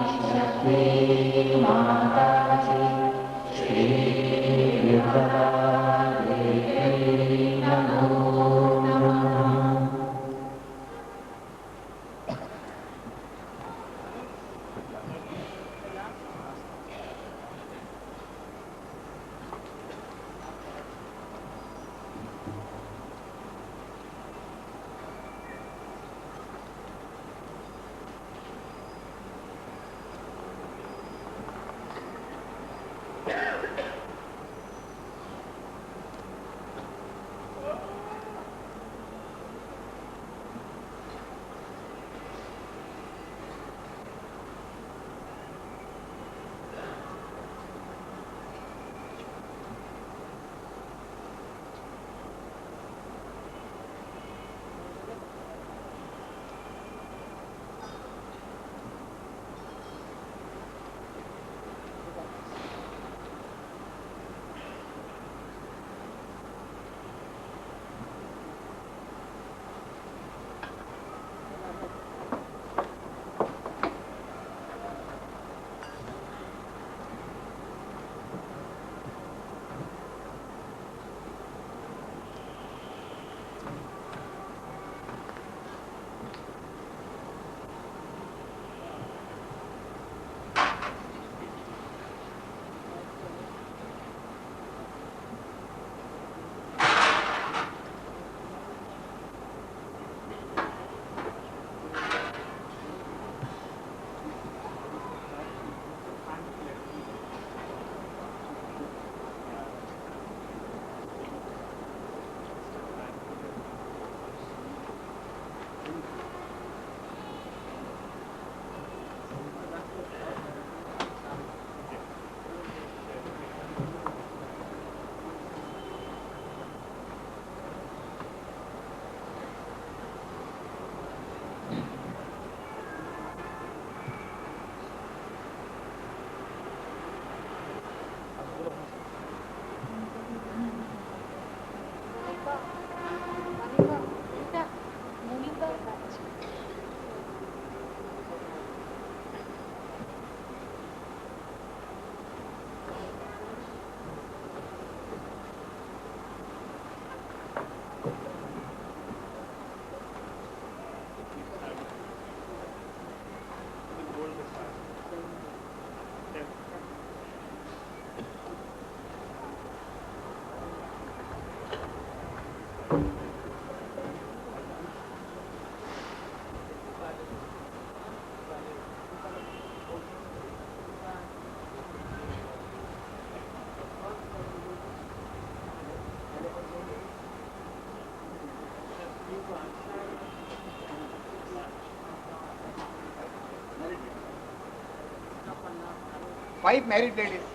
5 married ladies.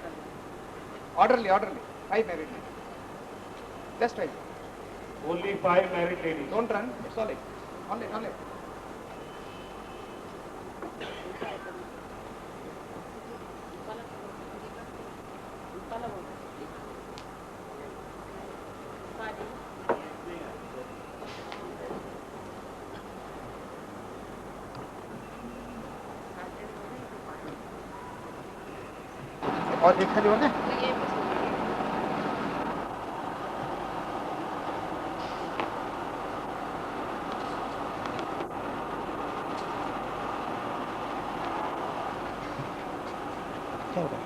Orderly, orderly. 5 married ladies. Just 5. Only 5 married ladies. Don't run. It's all right. Only, only. और एक खाली होगा क्या होगा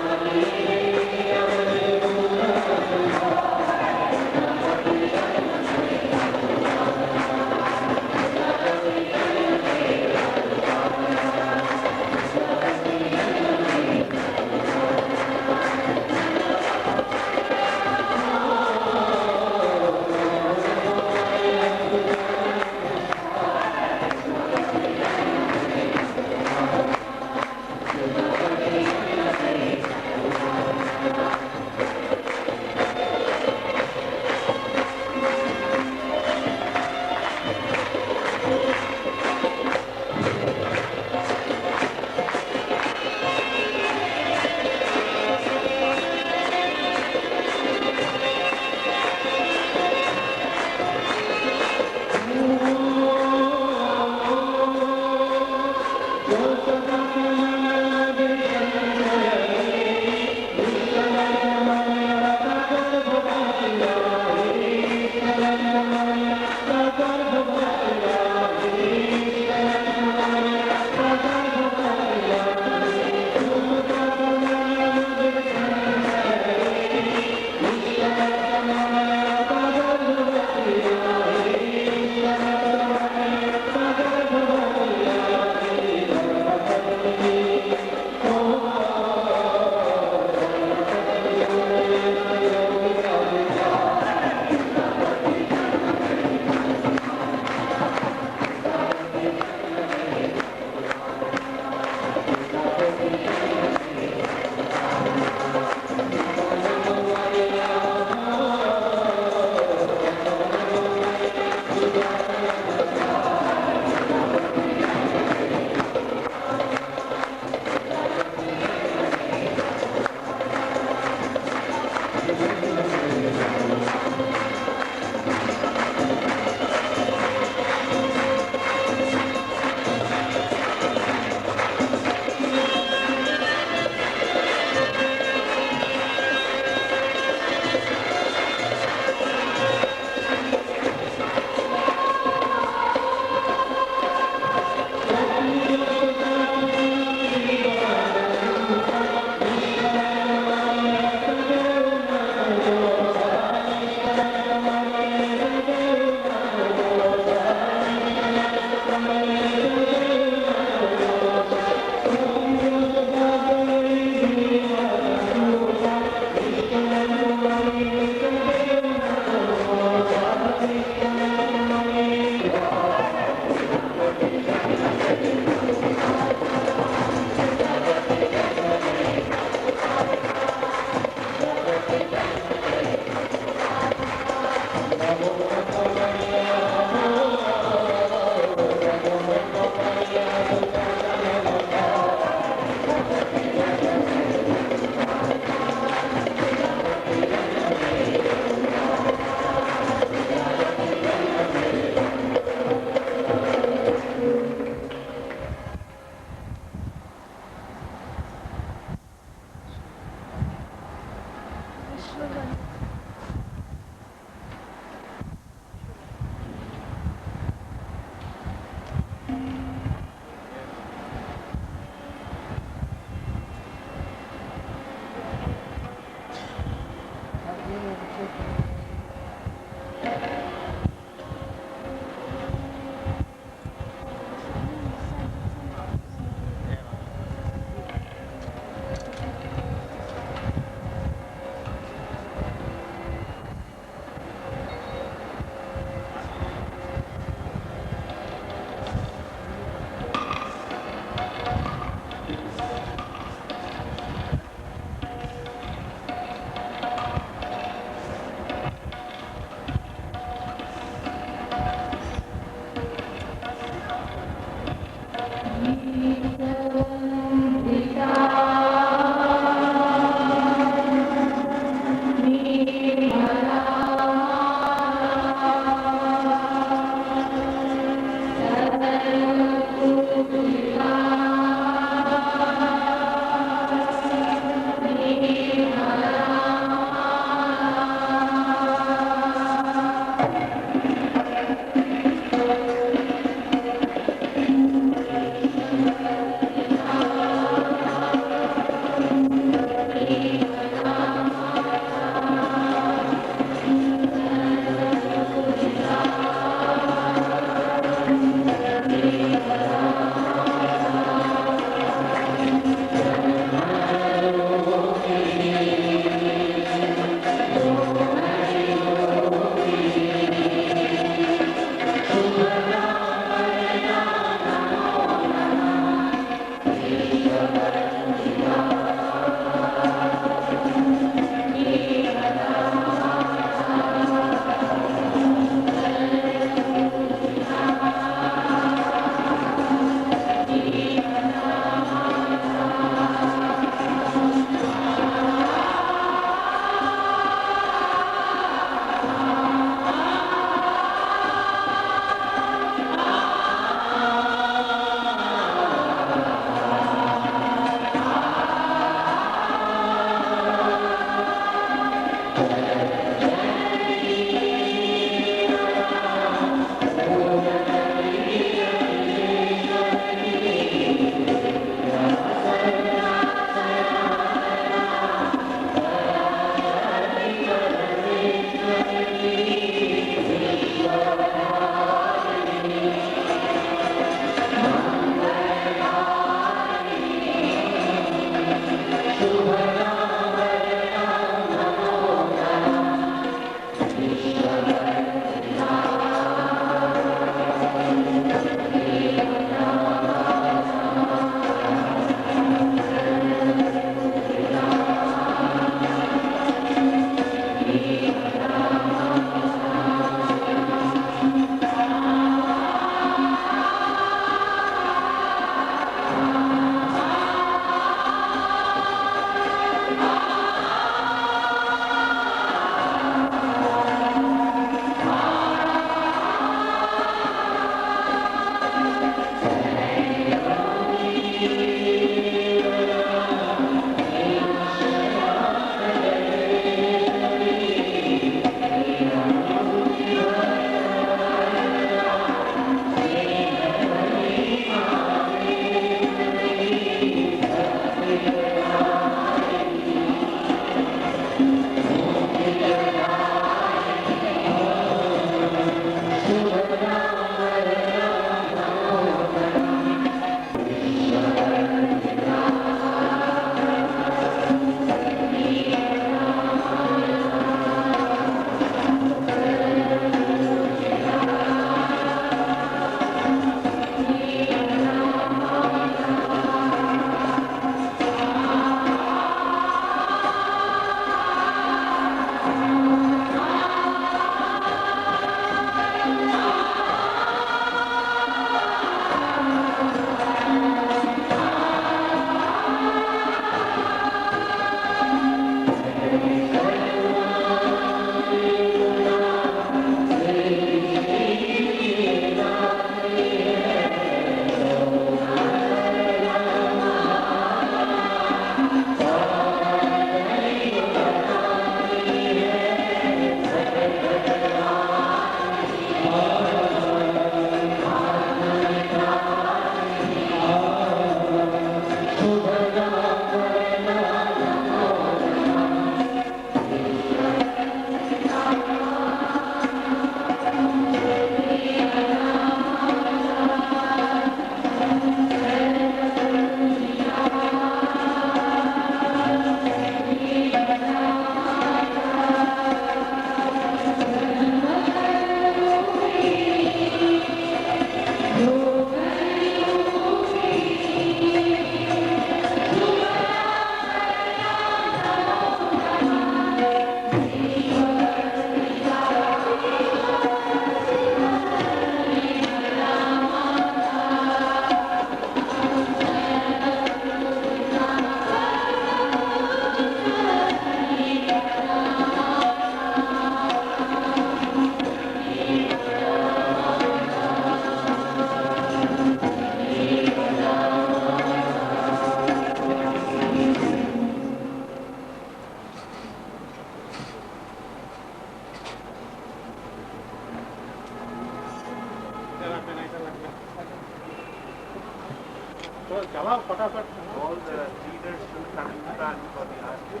तो चलाओ फटाफट. All the leaders should come and stand for the army.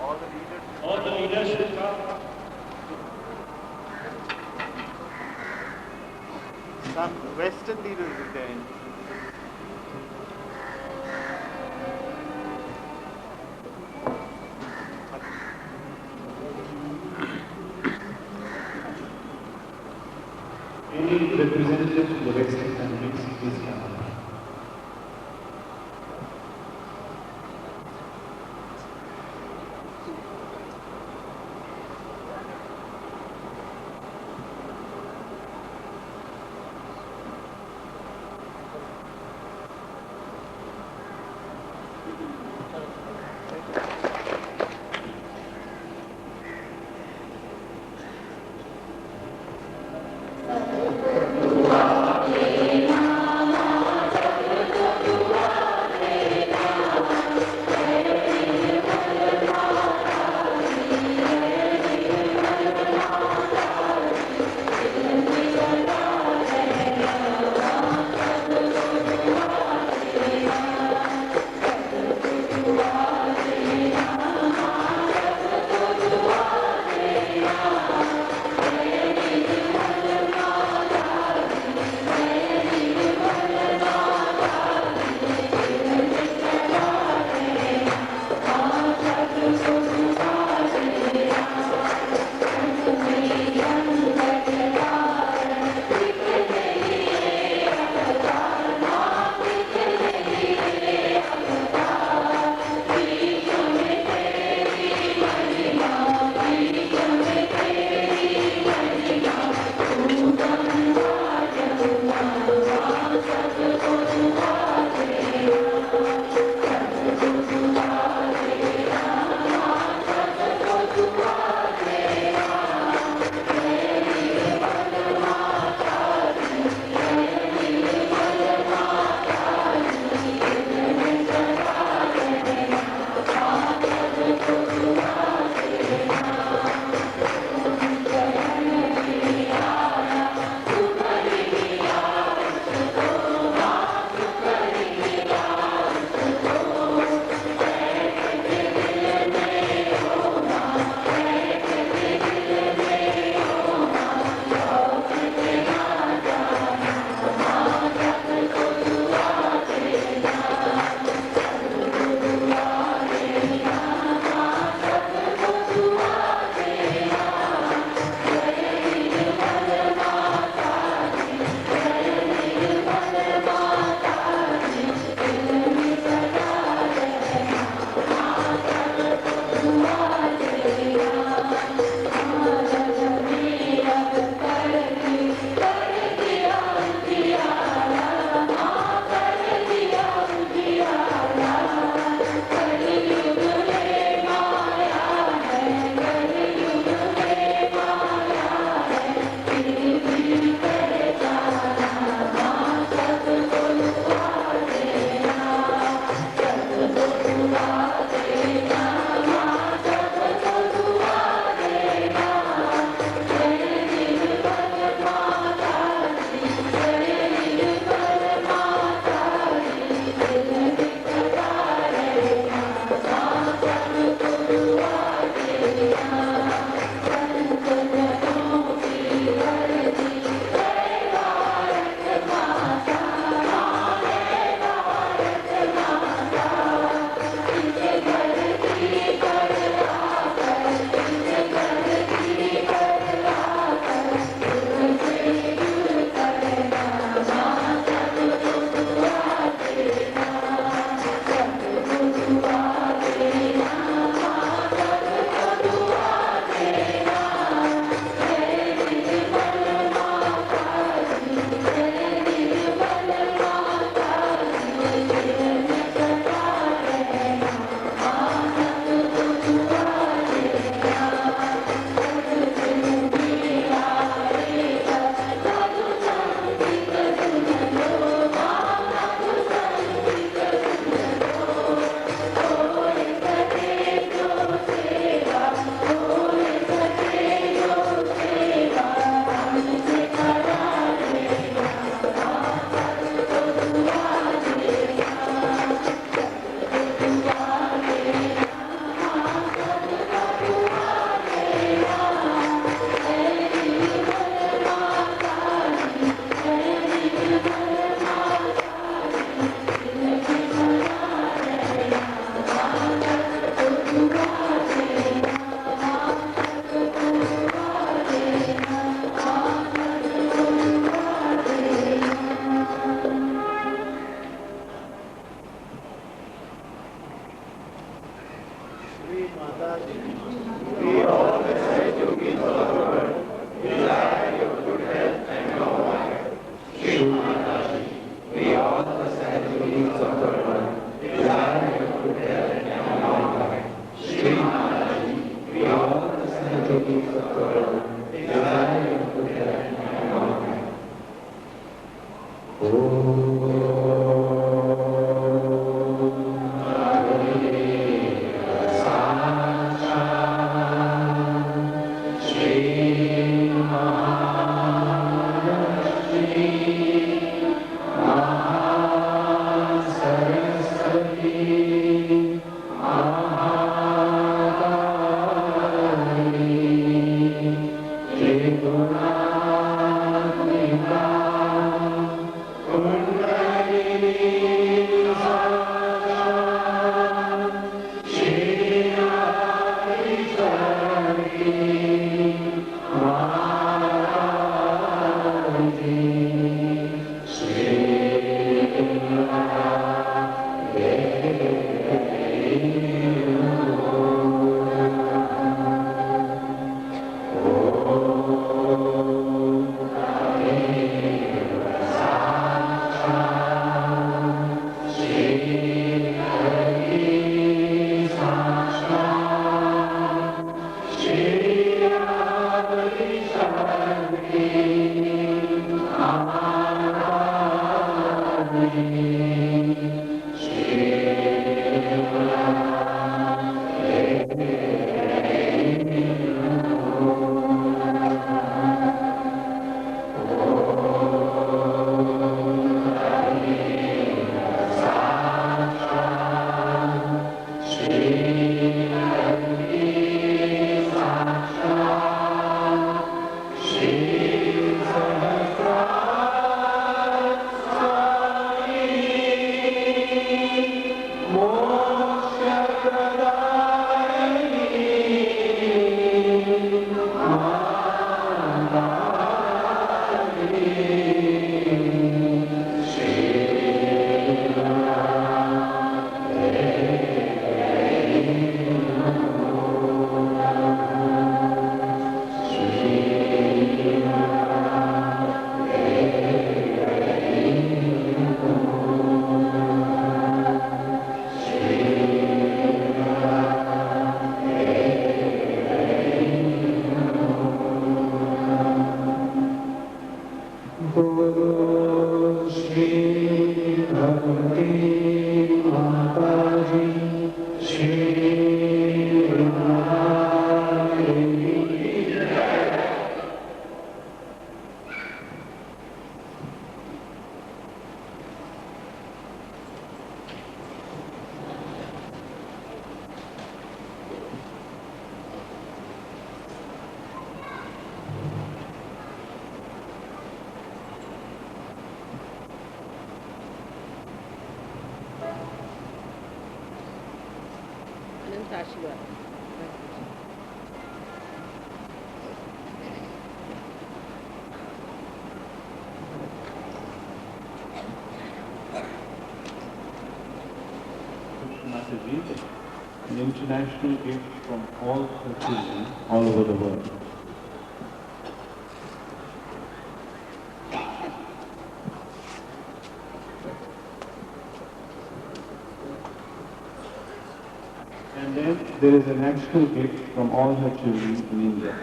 All the leaders. All the leaders should come. Some Western leaders are there. Any representatives from the Western countries, please come. Namo अनंत आशीर्वाद। Mataji, an international gift from all her children all over the world. And then there is a national gift from all her children in India.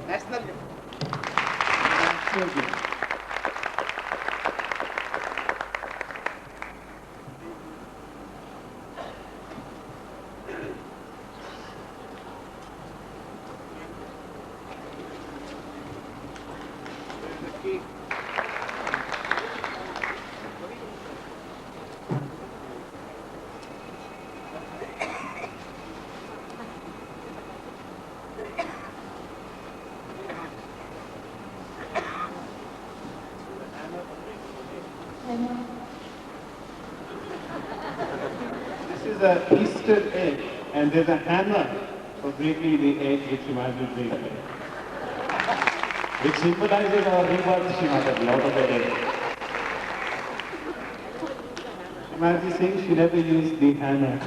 National gift. National gift. This is an Easter egg, and there's a hammer for breaking the egg which Shimati breaks, which symbolizes our rebirth, Shimati, out of the egg. Shimati saying she never used the hammer.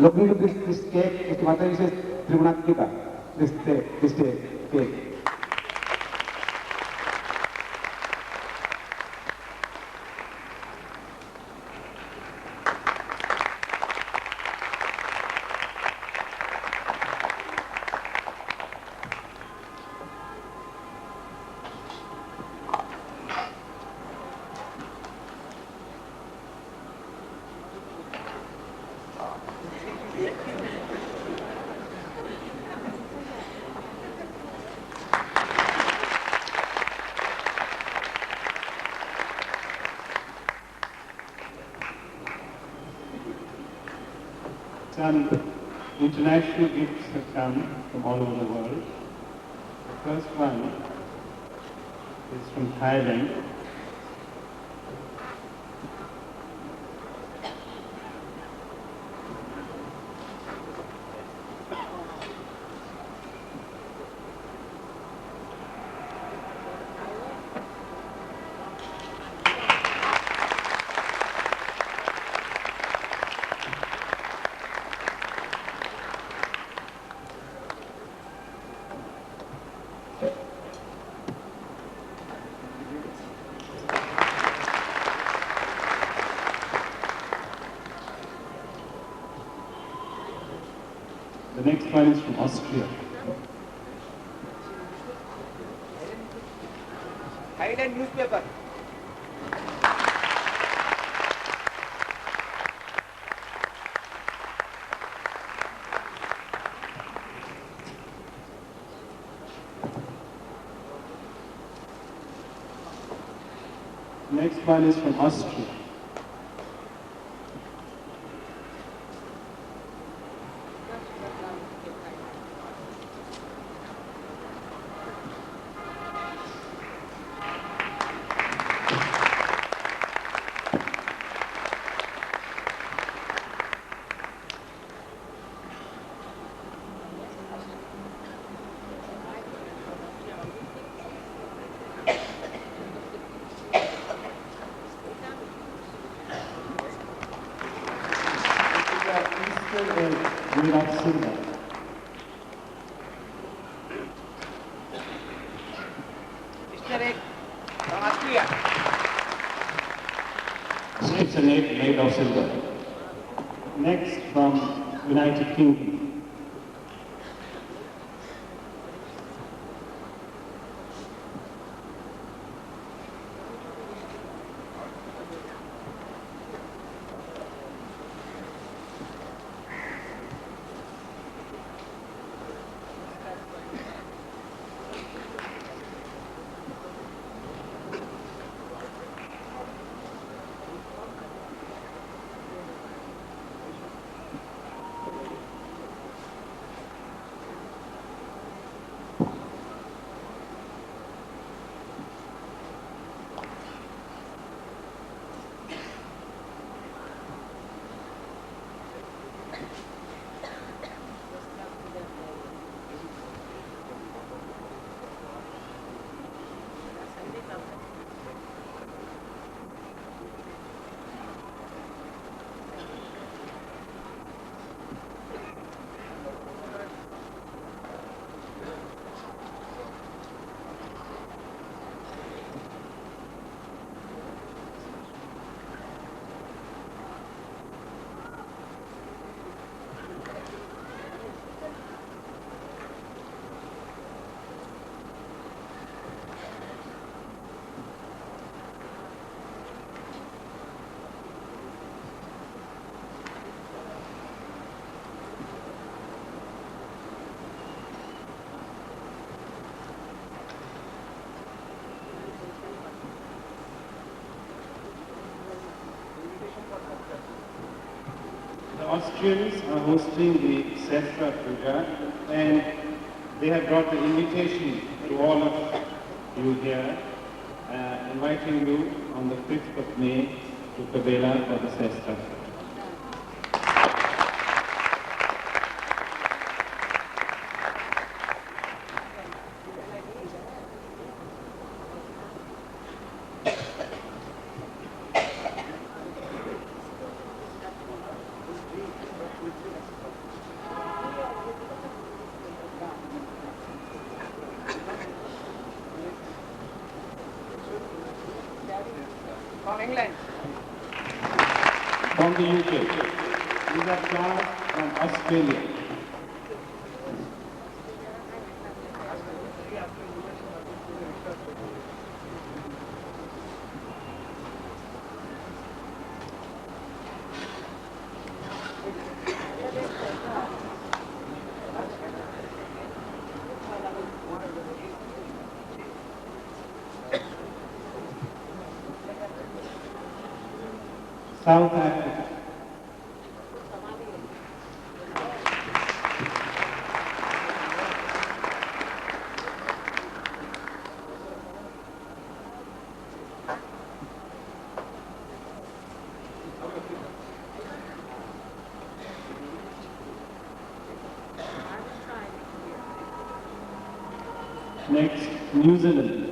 looking to this cake, Mr. Mataji says, Trigunatmika, this cake. Some international gifts have come from all over the world. The first one is from Thailand. The next one is from Austria. Thailand newspaper. Next one is from Austria. Made of silver. Mr. Egg from Austria. It's an egg made of silver. Next from United Kingdom. The Austrians are hosting the Sestra Puja, and they have brought an invitation to all of you here, inviting you on the 5th of May to Kabela for the Sestra. England. From the UK. These are Charles from Australia. South Africa. Next, New Zealand.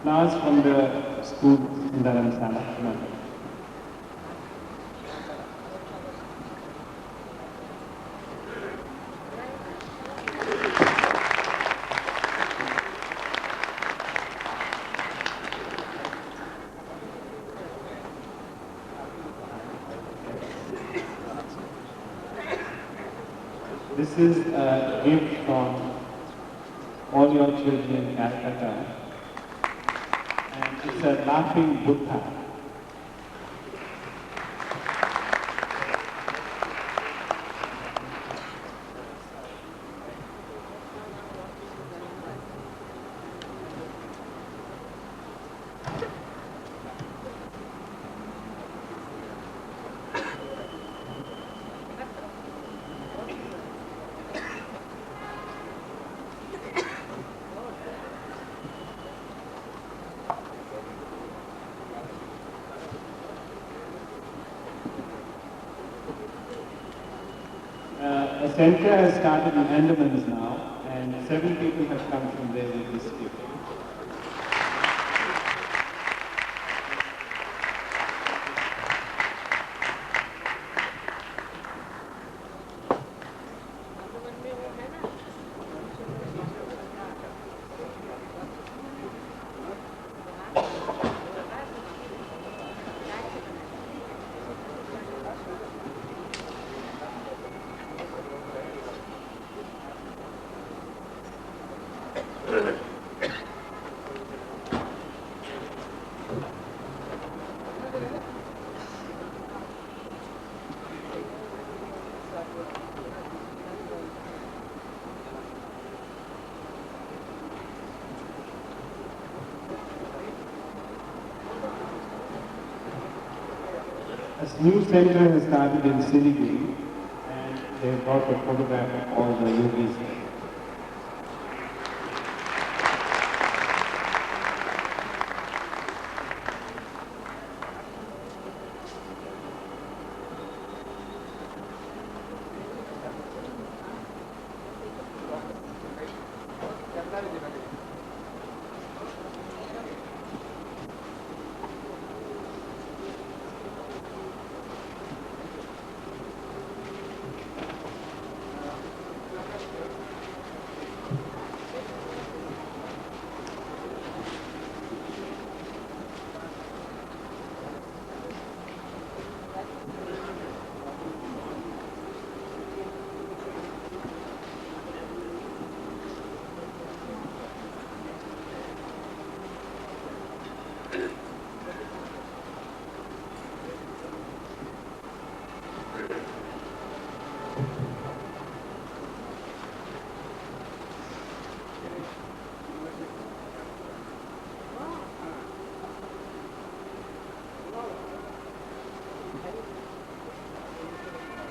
Class from the school in Dharamsala. This is a gift from all your children in Calcutta. And it's a laughing Buddha. A center has started in Andamans now, and 7 people have come from there with this gift. A new center has started in Siliguri, and they brought a photograph of all the yogis there.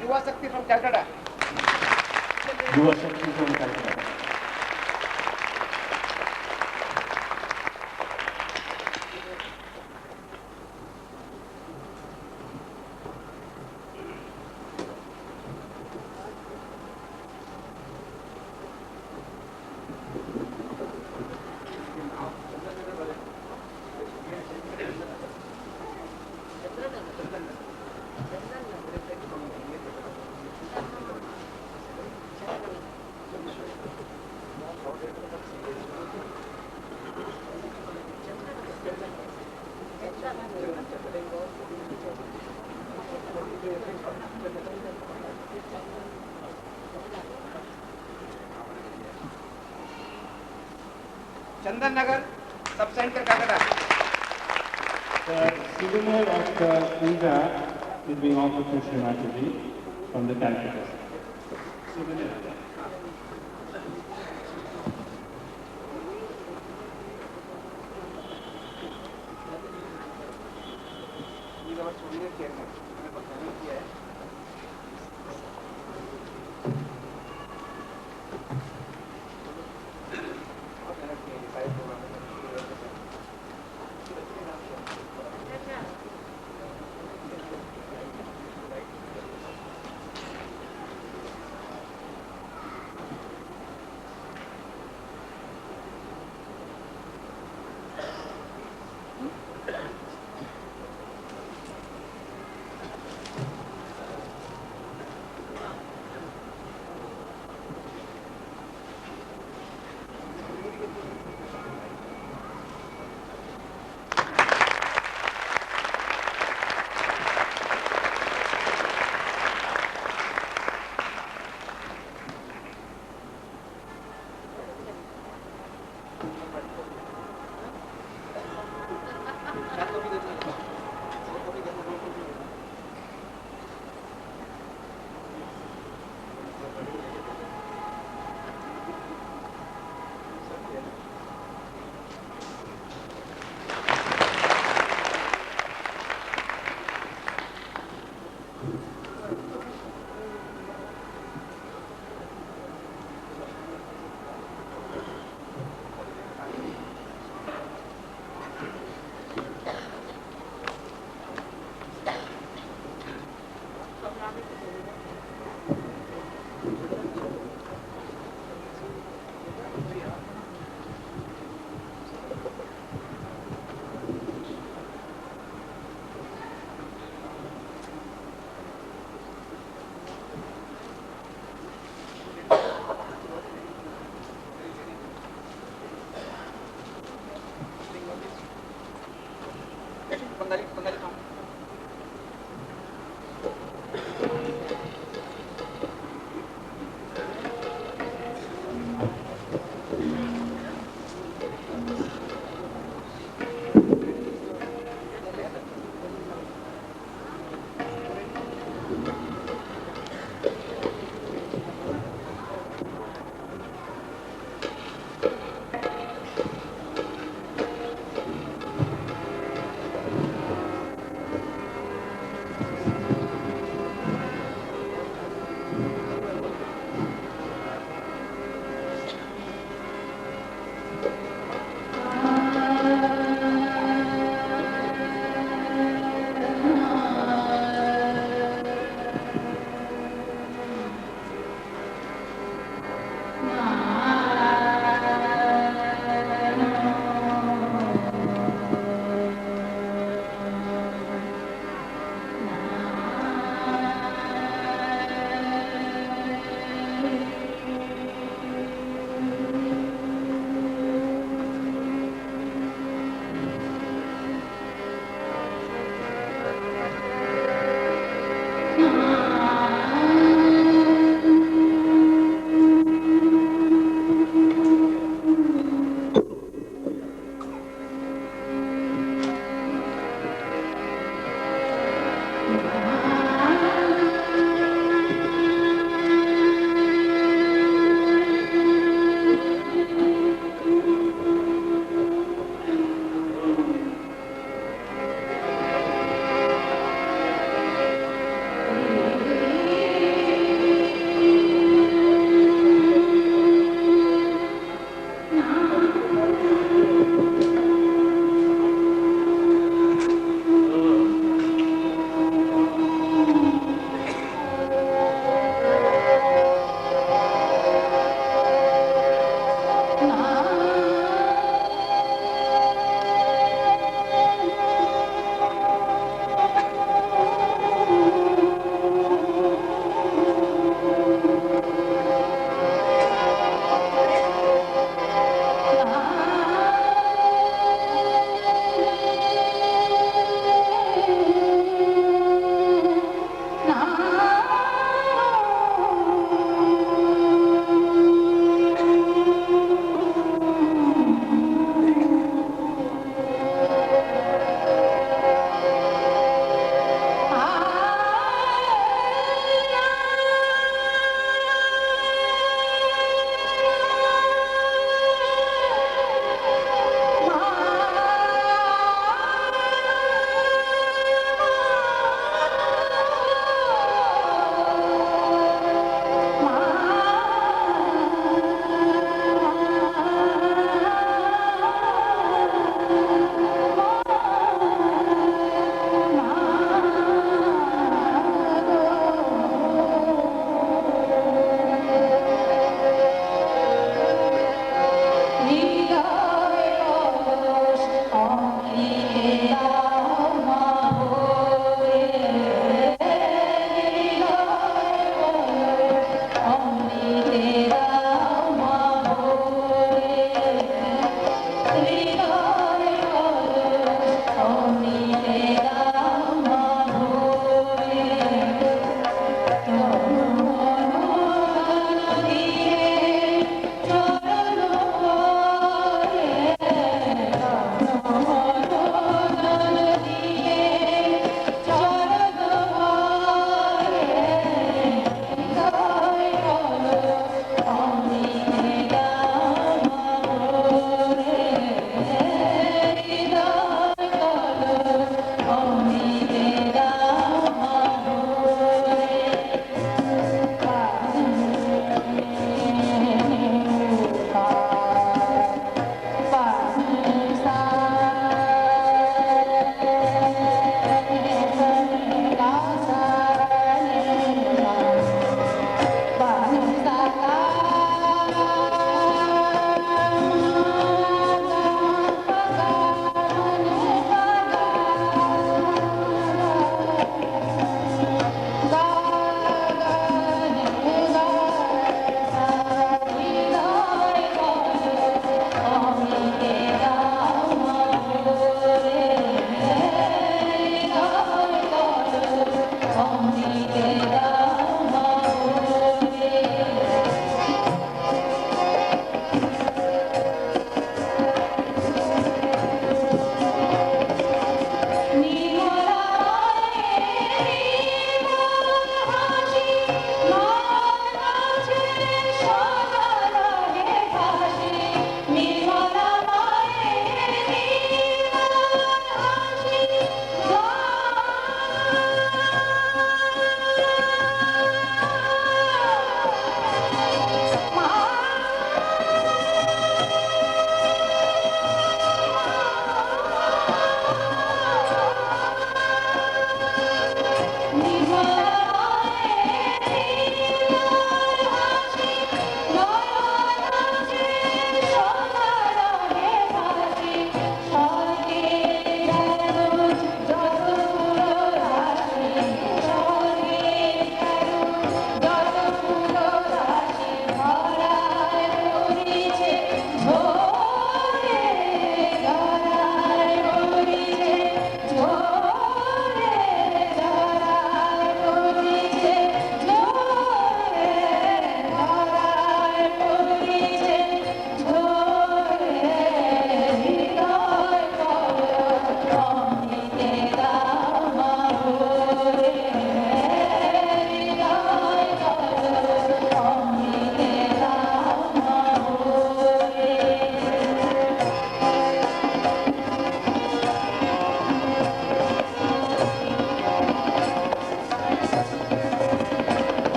युवा शक्ति from Calcutta. युवा शक्ति from Calcutta. Chandan Nagar, Sub-Center, Calcutta. The souvenir of the puja is being offered to Srimati Ji from the Calcutta. Souvenir. He is our souvenir chairman. हमें बताने किया है.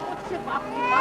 করছে বাপ রে বাপ।